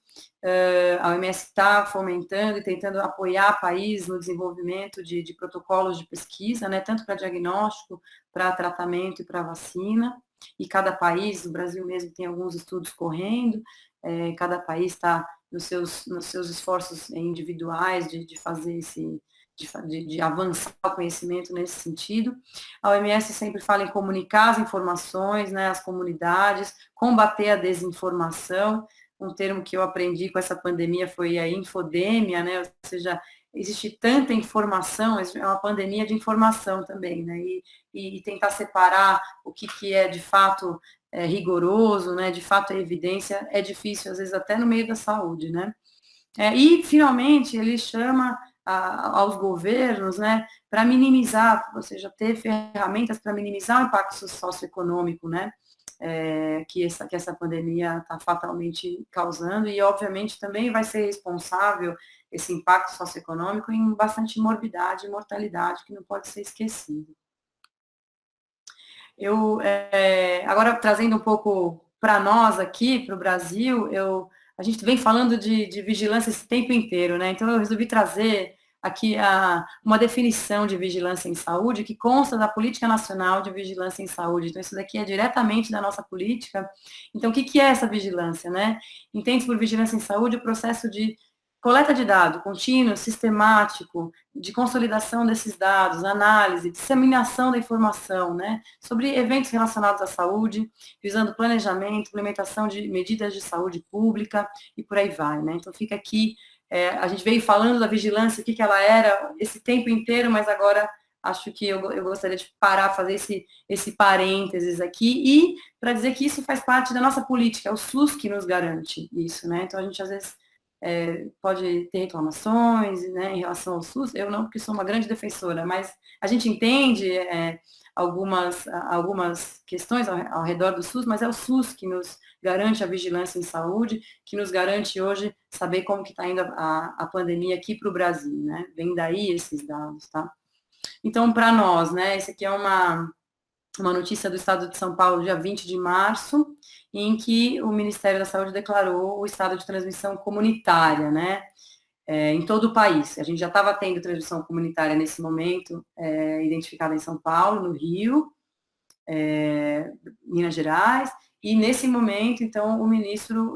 A OMS está fomentando e tentando apoiar países no desenvolvimento de protocolos de pesquisa, né, tanto para diagnóstico, para tratamento e para vacina. E cada país, o Brasil mesmo tem alguns estudos correndo, cada país está nos seus esforços individuais de fazer de avançar o conhecimento nesse sentido. A OMS sempre fala em comunicar as informações, né, às comunidades, combater a desinformação. Um termo que eu aprendi com essa pandemia foi a infodemia, né, ou seja, existe tanta informação, é uma pandemia de informação também, né, e tentar separar o que é de fato rigoroso, né, de fato é evidência, é difícil, às vezes até no meio da saúde, né. E, finalmente, ele chama aos governos, né, para minimizar, ou seja, ter ferramentas para minimizar o impacto socioeconômico, né, que essa pandemia está fatalmente causando, e, obviamente, também vai ser responsável esse impacto socioeconômico em bastante morbidade e mortalidade, que não pode ser esquecido. Agora, trazendo um pouco para nós aqui, para o Brasil, a gente vem falando de vigilância esse tempo inteiro, né? Então, eu resolvi trazer aqui uma definição de vigilância em saúde que consta da Política Nacional de Vigilância em Saúde. Então, isso daqui é diretamente da nossa política. Então, o que é essa vigilância, né? Entende por vigilância em saúde o processo de coleta de dados contínuo, sistemático, de consolidação desses dados, análise, disseminação da informação, né, sobre eventos relacionados à saúde, visando planejamento, implementação de medidas de saúde pública e por aí vai, né. Então, fica aqui, a gente veio falando da vigilância, o que ela era esse tempo inteiro, mas agora acho que eu gostaria de parar, fazer esse parênteses aqui, e para dizer que isso faz parte da nossa política, é o SUS que nos garante isso, né. Então, a gente, às vezes, pode ter reclamações, né, em relação ao SUS, eu não, porque sou uma grande defensora, mas a gente entende algumas questões ao redor do SUS, mas é o SUS que nos garante a vigilância em saúde, que nos garante hoje saber como que está indo a pandemia aqui para o Brasil, né, vem daí esses dados, tá? Então, para nós, né, esse aqui é uma notícia do Estado de São Paulo, dia 20 de março, em que o Ministério da Saúde declarou o estado de transmissão comunitária, né, em todo o país. A gente já estava tendo transmissão comunitária nesse momento, identificada em São Paulo, no Rio, Minas Gerais, e nesse momento, então, o ministro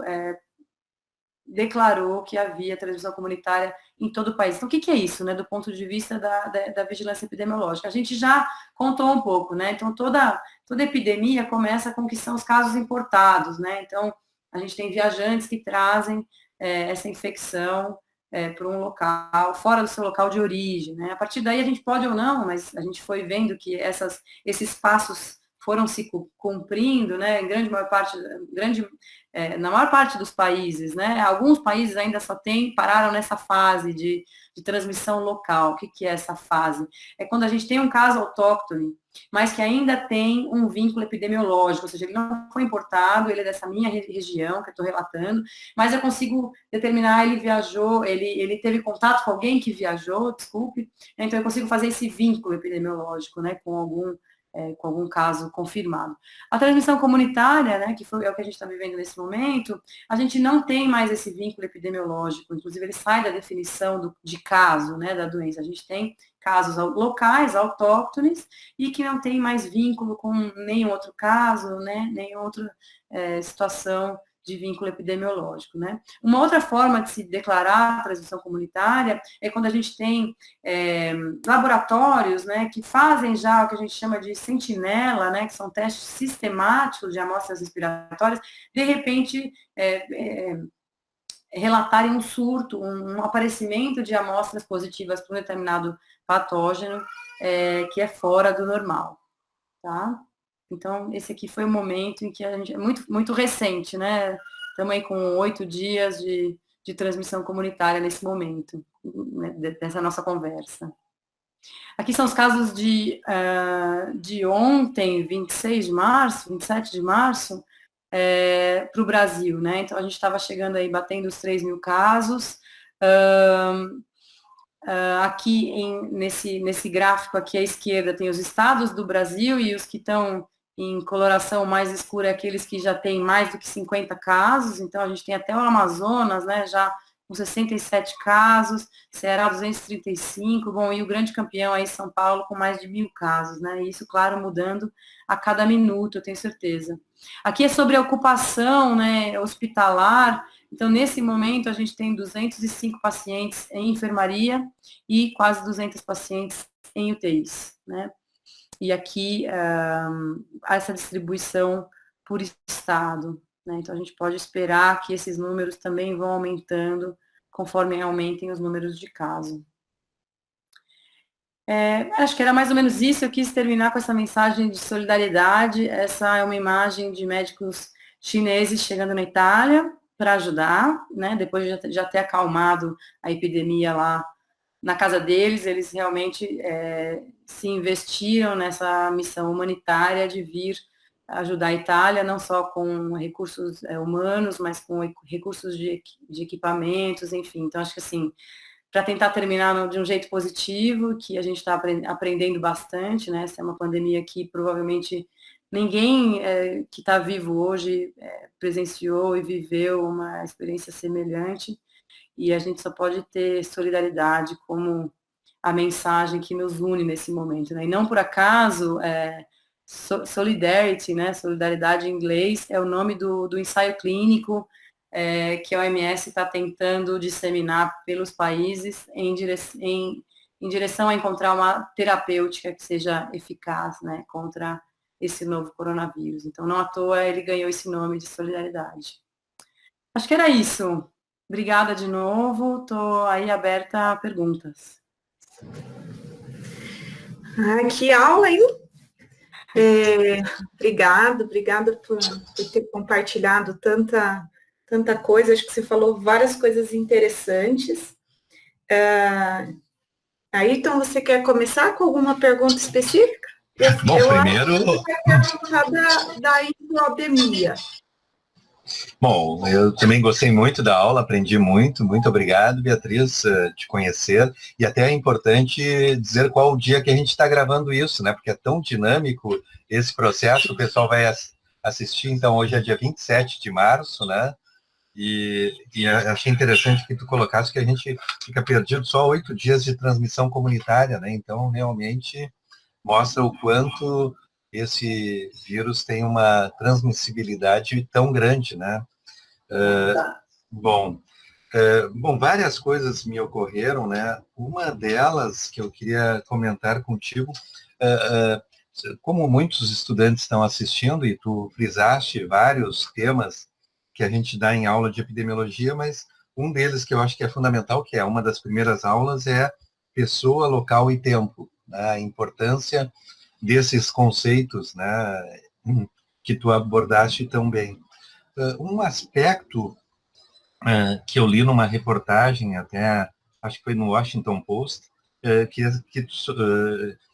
declarou que havia transmissão comunitária em todo o país. Então, o que é isso, né, do ponto de vista da vigilância epidemiológica? A gente já contou um pouco, né? Então, toda epidemia começa com que são os casos importados, né? Então, a gente tem viajantes que trazem essa infecção para um local, fora do seu local de origem, né? A partir daí, a gente pode ou não, mas a gente foi vendo que esses passos foram se cumprindo, né, em na maior parte dos países, né, alguns países ainda pararam nessa fase de transmissão local. O que é essa fase? É quando a gente tem um caso autóctone, mas que ainda tem um vínculo epidemiológico, ou seja, ele não foi importado, ele é dessa minha região que eu estou relatando, mas eu consigo determinar, ele viajou, ele teve contato com alguém que viajou, desculpe, então eu consigo fazer esse vínculo epidemiológico, né, com algum com algum caso confirmado. A transmissão comunitária, né, que é o que a gente está vivendo nesse momento, a gente não tem mais esse vínculo epidemiológico, inclusive ele sai da definição de caso, né, da doença. A gente tem casos locais, autóctones, e que não tem mais vínculo com nenhum outro caso, né, nenhuma outra situação de vínculo epidemiológico, né? Uma outra forma de se declarar a transmissão comunitária é quando a gente tem laboratórios, né, que fazem já o que a gente chama de sentinela, né, que são testes sistemáticos de amostras respiratórias, de repente relatarem um surto, um aparecimento de amostras positivas para um determinado patógeno que é fora do normal, tá? Então, esse aqui foi o momento em que a gente, é muito recente, né? Estamos aí com 8 dias de transmissão comunitária nesse momento, né, dessa nossa conversa. Aqui são os casos de ontem, 26 de março, 27 de março, para o Brasil, né? Então, a gente estava chegando aí, batendo os 3.000 casos. Aqui, nesse gráfico aqui à esquerda, tem os estados do Brasil, e os que estão em coloração mais escura, aqueles que já têm mais do que 50 casos. Então, a gente tem até o Amazonas, né, já com 67 casos, Ceará 235, bom, e o grande campeão aí, São Paulo, com mais de 1.000 casos, né, e isso, claro, mudando a cada minuto, eu tenho certeza. Aqui é sobre a ocupação, né, hospitalar. Então, nesse momento, a gente tem 205 pacientes em enfermaria e quase 200 pacientes em UTIs, né? E aqui, essa distribuição por estado, né? Então, a gente pode esperar que esses números também vão aumentando conforme aumentem os números de casos. Acho que era mais ou menos isso. Eu quis terminar com essa mensagem de solidariedade. Essa é uma imagem de médicos chineses chegando na Itália para ajudar, né? Depois de já ter acalmado a epidemia lá na casa deles, eles realmente se investiram nessa missão humanitária de vir ajudar a Itália, não só com recursos humanos, mas com recursos de equipamentos, enfim. Então, acho que assim, para tentar terminar de um jeito positivo, que a gente está aprendendo bastante, né? Essa é uma pandemia que provavelmente ninguém que está vivo hoje presenciou e viveu uma experiência semelhante, e a gente só pode ter solidariedade como a mensagem que nos une nesse momento, né? E não por acaso, Solidarity, né? Solidariedade em inglês, é o nome do ensaio clínico que a OMS está tentando disseminar pelos países em direção a encontrar uma terapêutica que seja eficaz, né, contra esse novo coronavírus. Então, não à toa ele ganhou esse nome de solidariedade. Acho que era isso. Obrigada de novo. Estou aí aberta a perguntas. Que aula, hein? Obrigada por ter compartilhado tanta coisa. Acho que você falou várias coisas interessantes. Ayrton, você quer começar com alguma pergunta específica? Bom, primeiro... Eu quero perguntar da infodemia. Bom, eu também gostei muito da aula, aprendi muito. Muito obrigado, Beatriz, te conhecer. E até é importante dizer qual o dia que a gente está gravando isso, né? Porque é tão dinâmico esse processo, o pessoal vai assistir. Então, hoje é dia 27 de março, né? E achei interessante que tu colocasse que a gente fica perdido só 8 dias de transmissão comunitária, né? Então, realmente mostra o quanto esse vírus tem uma transmissibilidade tão grande, né? Bom, várias coisas me ocorreram, né? Uma delas que eu queria comentar contigo, como muitos estudantes estão assistindo, e tu frisaste vários temas que a gente dá em aula de epidemiologia, mas um deles que eu acho que é fundamental, que é uma das primeiras aulas, é pessoa, local e tempo, né? A importância desses conceitos, né, que tu abordaste tão bem. Um aspecto que eu li numa reportagem, até acho que foi no Washington Post,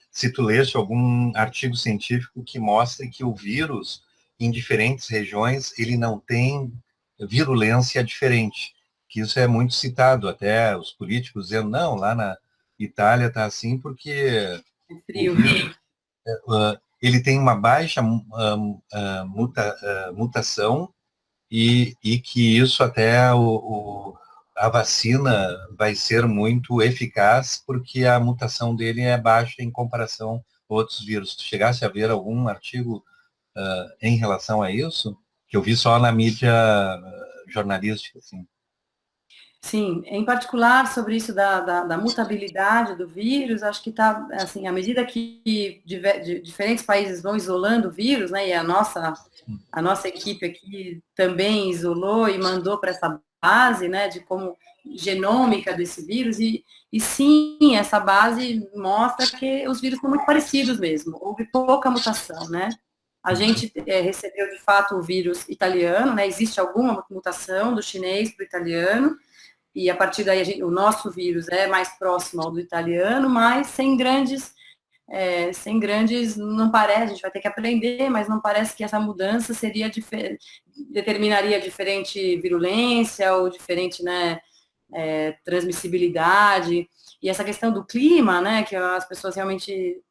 se tu leste algum artigo científico que mostra que o vírus, em diferentes regiões, ele não tem virulência diferente, que isso é muito citado, até os políticos dizendo, não, lá na Itália está assim porque... É frio. ele tem uma baixa mutação e que isso até a vacina vai ser muito eficaz porque a mutação dele é baixa em comparação a outros vírus. Tu chegasse a ver algum artigo em relação a isso? Que eu vi só na mídia jornalística, assim. Sim, em particular sobre isso da mutabilidade do vírus, acho que está, assim, à medida que diferentes países vão isolando o vírus, né, e a nossa equipe aqui também isolou e mandou para essa base, né, de como genômica desse vírus, e sim, essa base mostra que os vírus são muito parecidos mesmo, houve pouca mutação, né. A gente recebeu, de fato, o vírus italiano, né, existe alguma mutação do chinês para o italiano, e a partir daí o nosso vírus é mais próximo ao do italiano, mas sem grandes, não parece, a gente vai ter que aprender, mas não parece que essa mudança determinaria diferente virulência ou diferente, né, transmissibilidade. E essa questão do clima, né, que as pessoas realmente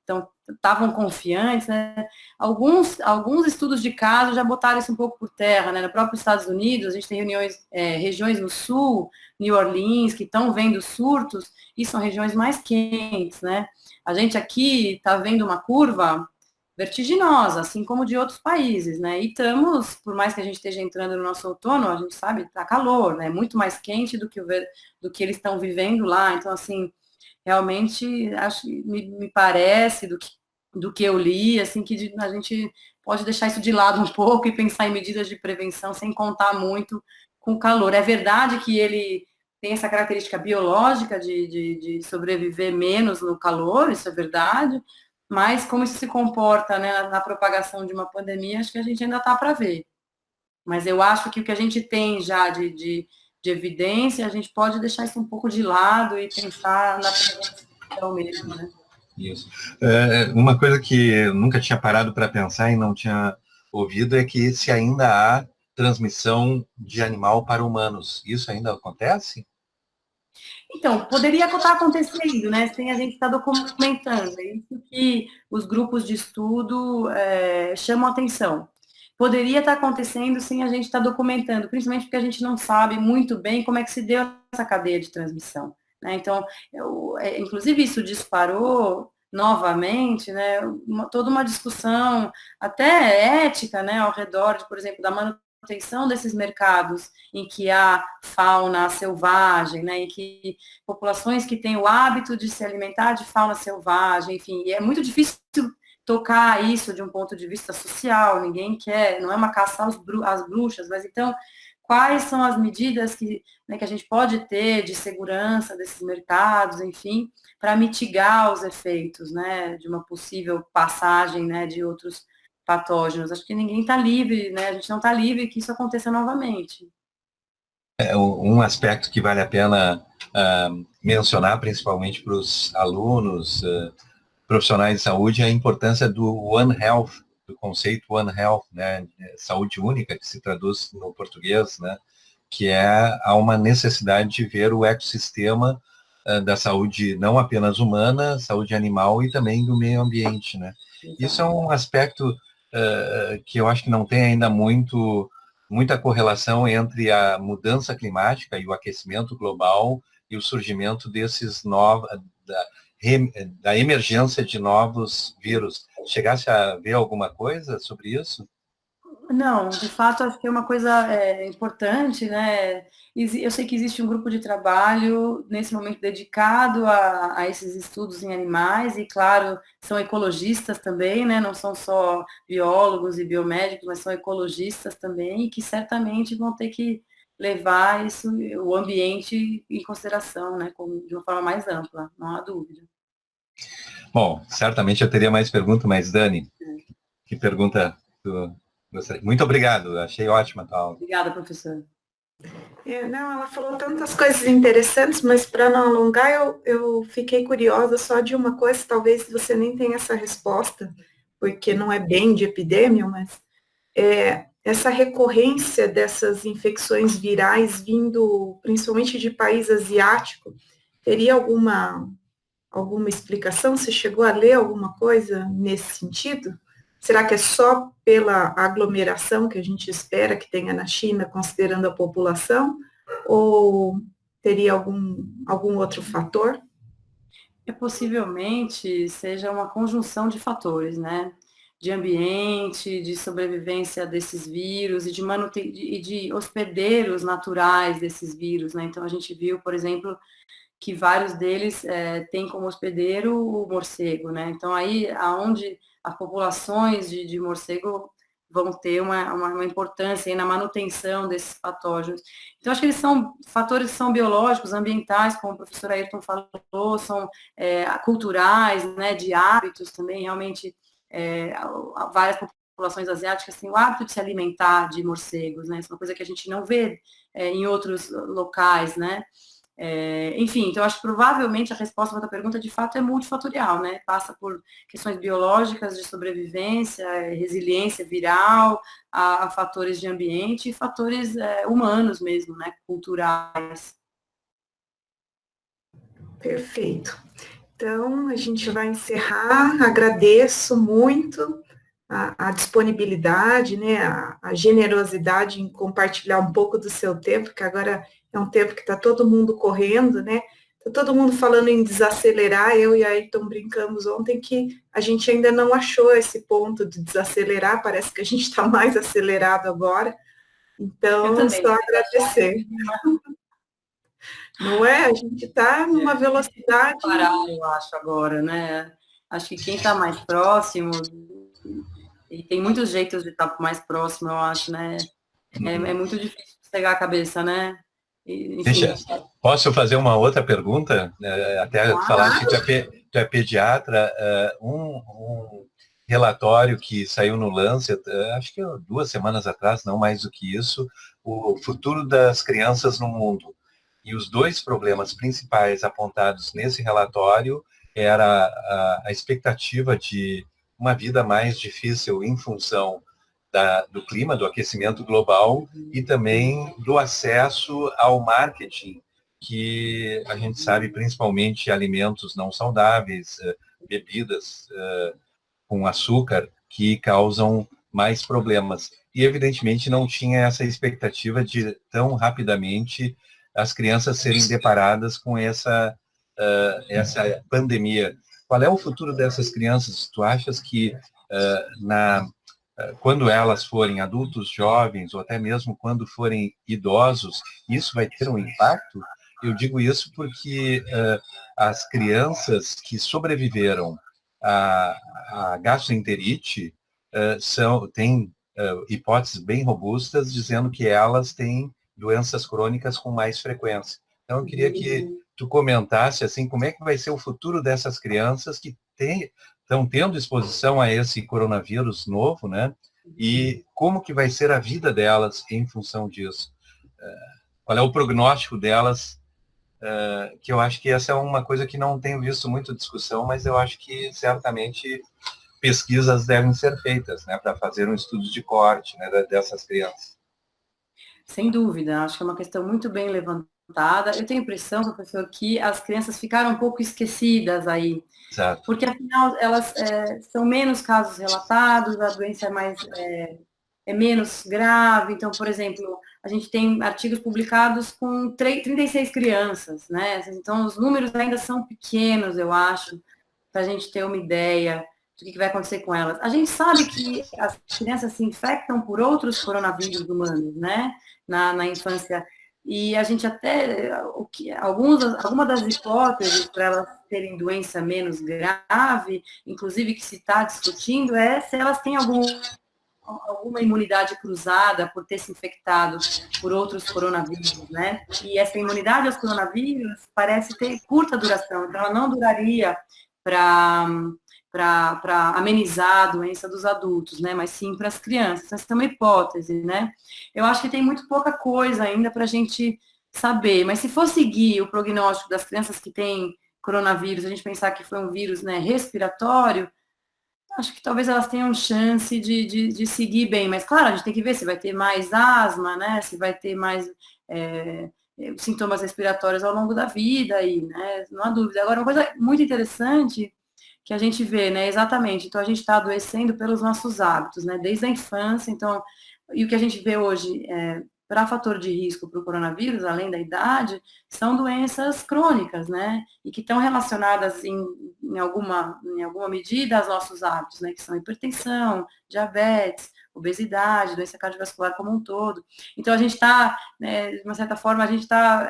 estavam confiantes, né, alguns estudos de caso já botaram isso um pouco por terra, né, no próprio Estados Unidos, a gente tem regiões no sul, New Orleans, que estão vendo surtos, e são regiões mais quentes, né, a gente aqui está vendo uma curva vertiginosa, assim como de outros países, né, e estamos, por mais que a gente esteja entrando no nosso outono, a gente sabe, está calor, né, muito mais quente do que eles estão vivendo lá, então, assim, realmente, me parece, do que eu li, assim, que a gente pode deixar isso de lado um pouco e pensar em medidas de prevenção sem contar muito com o calor. É verdade que ele tem essa característica biológica de sobreviver menos no calor, isso é verdade, mas como isso se comporta, né, na propagação de uma pandemia, acho que a gente ainda está para ver. Mas eu acho que o que a gente tem já de evidência, a gente pode deixar isso um pouco de lado e pensar na prevenção mesmo, né? Isso. Uma coisa que eu nunca tinha parado para pensar e não tinha ouvido é que se ainda há transmissão de animal para humanos. Isso ainda acontece? Então, poderia estar acontecendo, né, sem a gente estar documentando. É isso que os grupos de estudo chamam atenção. Poderia estar acontecendo sem a gente estar documentando, principalmente porque a gente não sabe muito bem como é que se deu essa cadeia de transmissão, né? Então, inclusive isso disparou novamente, né, toda uma discussão até ética, né, ao redor, por exemplo, da manutenção desses mercados em que há fauna selvagem, né, em que populações que têm o hábito de se alimentar de fauna selvagem, enfim, e é muito difícil tocar isso de um ponto de vista social, ninguém quer, não é uma caça às bruxas, mas então, quais são as medidas que a gente pode ter de segurança desses mercados, enfim, para mitigar os efeitos, né, de uma possível passagem, né, de outros patógenos. Acho que ninguém está livre, né, a gente não está livre que isso aconteça novamente. Um aspecto que vale a pena mencionar, principalmente para os alunos, profissionais de saúde, é a importância do One Health, do conceito One Health, né, saúde única, que se traduz no português, né, que há uma necessidade de ver o ecossistema da saúde não apenas humana, saúde animal e também do meio ambiente, né. Isso é um aspecto que eu acho que não tem ainda muita correlação entre a mudança climática e o aquecimento global e o surgimento desses da emergência de novos vírus. Chegasse a ver alguma coisa sobre isso? Não, de fato, acho que é uma coisa importante, né? Eu sei que existe um grupo de trabalho, nesse momento, dedicado a esses estudos em animais, e, claro, são ecologistas também, né? Não são só biólogos e biomédicos, mas são ecologistas também, e que certamente vão ter que levar o ambiente em consideração, né? De uma forma mais ampla, não há dúvida. Bom, certamente eu teria mais perguntas, mas, Dani, que pergunta tu gostaria? Muito obrigado, achei ótima a tua aula. Obrigada, professor. Não, ela falou tantas coisas interessantes, mas para não alongar, eu fiquei curiosa só de uma coisa, talvez você nem tenha essa resposta, porque não é bem de epidemia, mas essa recorrência dessas infecções virais vindo principalmente de país asiático, teria alguma explicação? Você chegou a ler alguma coisa nesse sentido? Será que é só pela aglomeração que a gente espera que tenha na China, considerando a população, ou teria algum outro fator? Possivelmente seja uma conjunção de fatores, né? De ambiente, de sobrevivência desses vírus e de hospedeiros naturais desses vírus, né? Então a gente viu, por exemplo, que vários deles têm como hospedeiro o morcego, né? Então aí aonde as populações de morcego vão ter uma importância aí na manutenção desses patógenos. Então, acho que eles são fatores que ssão biológicos, ambientais, como o professor Ayrton falou, são culturais, né, de hábitos também, realmente, várias populações asiáticas têm o hábito de se alimentar de morcegos, né, isso é uma coisa que a gente não vê em outros locais, né. Enfim, então acho que provavelmente a resposta para a pergunta de fato é multifatorial, né? Passa por questões biológicas de sobrevivência, resiliência viral, a fatores de ambiente e fatores humanos mesmo, né? Culturais. Perfeito. Então, a gente vai encerrar. Agradeço muito a disponibilidade, né, a generosidade em compartilhar um pouco do seu tempo, que agora é um tempo que está todo mundo correndo, né? Está todo mundo falando em desacelerar. Eu e a Ayrton brincamos ontem que a gente ainda não achou esse ponto de desacelerar, parece que a gente está mais acelerado agora. Então, só agradecer. Não é? A gente está numa velocidade. Parar, eu acho, agora, né? Acho que quem está mais próximo, e tem muitos jeitos de estar mais próximo, eu acho, né? É muito difícil pegar a cabeça, né? Deixa, posso fazer uma outra pergunta? Até falar que tu é pediatra, um relatório que saiu no Lancet, acho que 2 semanas atrás, não mais do que isso, o futuro das crianças no mundo. E os 2 problemas principais apontados nesse relatório era a expectativa de uma vida mais difícil em função do clima, do aquecimento global e também do acesso ao marketing, que a gente sabe principalmente alimentos não saudáveis, bebidas com açúcar, que causam mais problemas. E, evidentemente, não tinha essa expectativa de, tão rapidamente, as crianças serem deparadas com essa pandemia. Qual é o futuro dessas crianças? Tu achas que quando elas forem adultos jovens, ou até mesmo quando forem idosos, isso vai ter um impacto? Eu digo isso porque as crianças que sobreviveram à gastroenterite têm hipóteses bem robustas dizendo que elas têm doenças crônicas com mais frequência. Então, eu queria que tu comentasse assim, como é que vai ser o futuro dessas crianças que estão tendo exposição a esse coronavírus novo, né? E como que vai ser a vida delas em função disso? Qual é o prognóstico delas? Que eu acho que essa é uma coisa que não tenho visto muita discussão, mas eu acho que certamente pesquisas devem ser feitas, né, para fazer um estudo de corte, né, dessas crianças. Sem dúvida, acho que é uma questão muito bem levantada. Eu tenho a impressão, professor, que as crianças ficaram um pouco esquecidas aí. Exato. Porque, afinal, elas são menos casos relatados, a doença é menos grave. Então, por exemplo, a gente tem artigos publicados com 36 crianças, né? Então, os números ainda são pequenos, eu acho, para a gente ter uma ideia do que vai acontecer com elas. A gente sabe que as crianças se infectam por outros coronavírus humanos, né? Na infância. E a gente até, alguma das hipóteses para elas terem doença menos grave, inclusive que se está discutindo, é se elas têm alguma imunidade cruzada por ter se infectado por outros coronavírus, né? E essa imunidade aos coronavírus parece ter curta duração, então ela não duraria para amenizar a doença dos adultos, né? Mas sim para as crianças. Essa é uma hipótese, né? Eu acho que tem muito pouca coisa ainda para a gente saber, mas se for seguir o prognóstico das crianças que têm coronavírus, a gente pensar que foi um vírus, né, respiratório, acho que talvez elas tenham chance de seguir bem, mas claro, a gente tem que ver se vai ter mais asma, né? Se vai ter mais sintomas respiratórios ao longo da vida, aí, né? Não há dúvida. Agora, uma coisa muito interessante que a gente vê, né, exatamente, então a gente está adoecendo pelos nossos hábitos, né, desde a infância, então, e o que a gente vê hoje, para fator de risco para o coronavírus, além da idade, são doenças crônicas, né, e que estão relacionadas em alguma medida aos nossos hábitos, né, que são hipertensão, diabetes, obesidade, doença cardiovascular como um todo. Então, a gente está, né, de uma certa forma, a gente está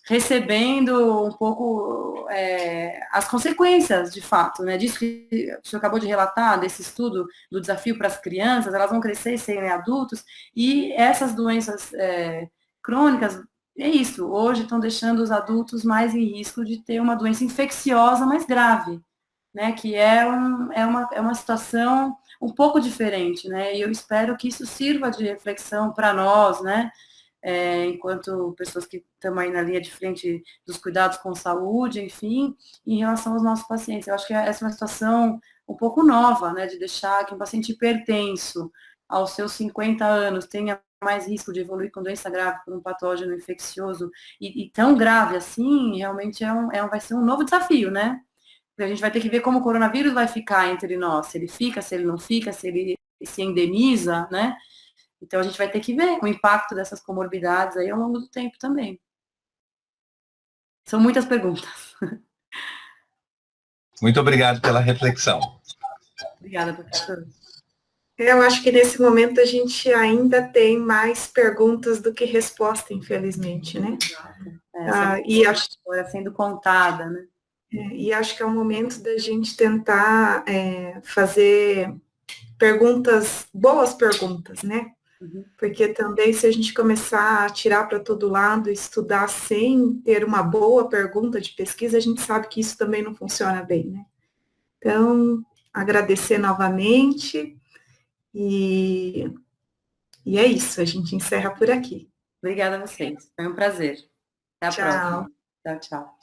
recebendo um pouco as consequências, de fato, né, disso que o senhor acabou de relatar, desse estudo do desafio para as crianças, elas vão crescer e serem adultos, e essas doenças crônicas, é isso, hoje estão deixando os adultos mais em risco de ter uma doença infecciosa mais grave, né, que é uma situação um pouco diferente, né, e eu espero que isso sirva de reflexão para nós, né, enquanto pessoas que estamos aí na linha de frente dos cuidados com saúde, enfim, em relação aos nossos pacientes. Eu acho que essa é uma situação um pouco nova, né, de deixar que um paciente hipertenso, aos seus 50 anos, tenha mais risco de evoluir com doença grave por um patógeno infeccioso e tão grave assim, realmente vai ser um novo desafio, né? A gente vai ter que ver como o coronavírus vai ficar entre nós, se ele fica, se ele não fica, se ele se endemiza, né? Então a gente vai ter que ver o impacto dessas comorbidades aí ao longo do tempo também. São muitas perguntas. Muito obrigado pela reflexão. Obrigada, professor. Eu acho que nesse momento a gente ainda tem mais perguntas do que resposta, infelizmente, né? E a história sendo contada, né? E acho que é o momento da gente tentar fazer boas perguntas, né? Uhum. Porque também se a gente começar a tirar para todo lado, estudar sem ter uma boa pergunta de pesquisa, a gente sabe que isso também não funciona bem, né? Então, agradecer novamente e é isso, a gente encerra por aqui. Obrigada a vocês, foi um prazer. Até a próxima. Tchau, tchau.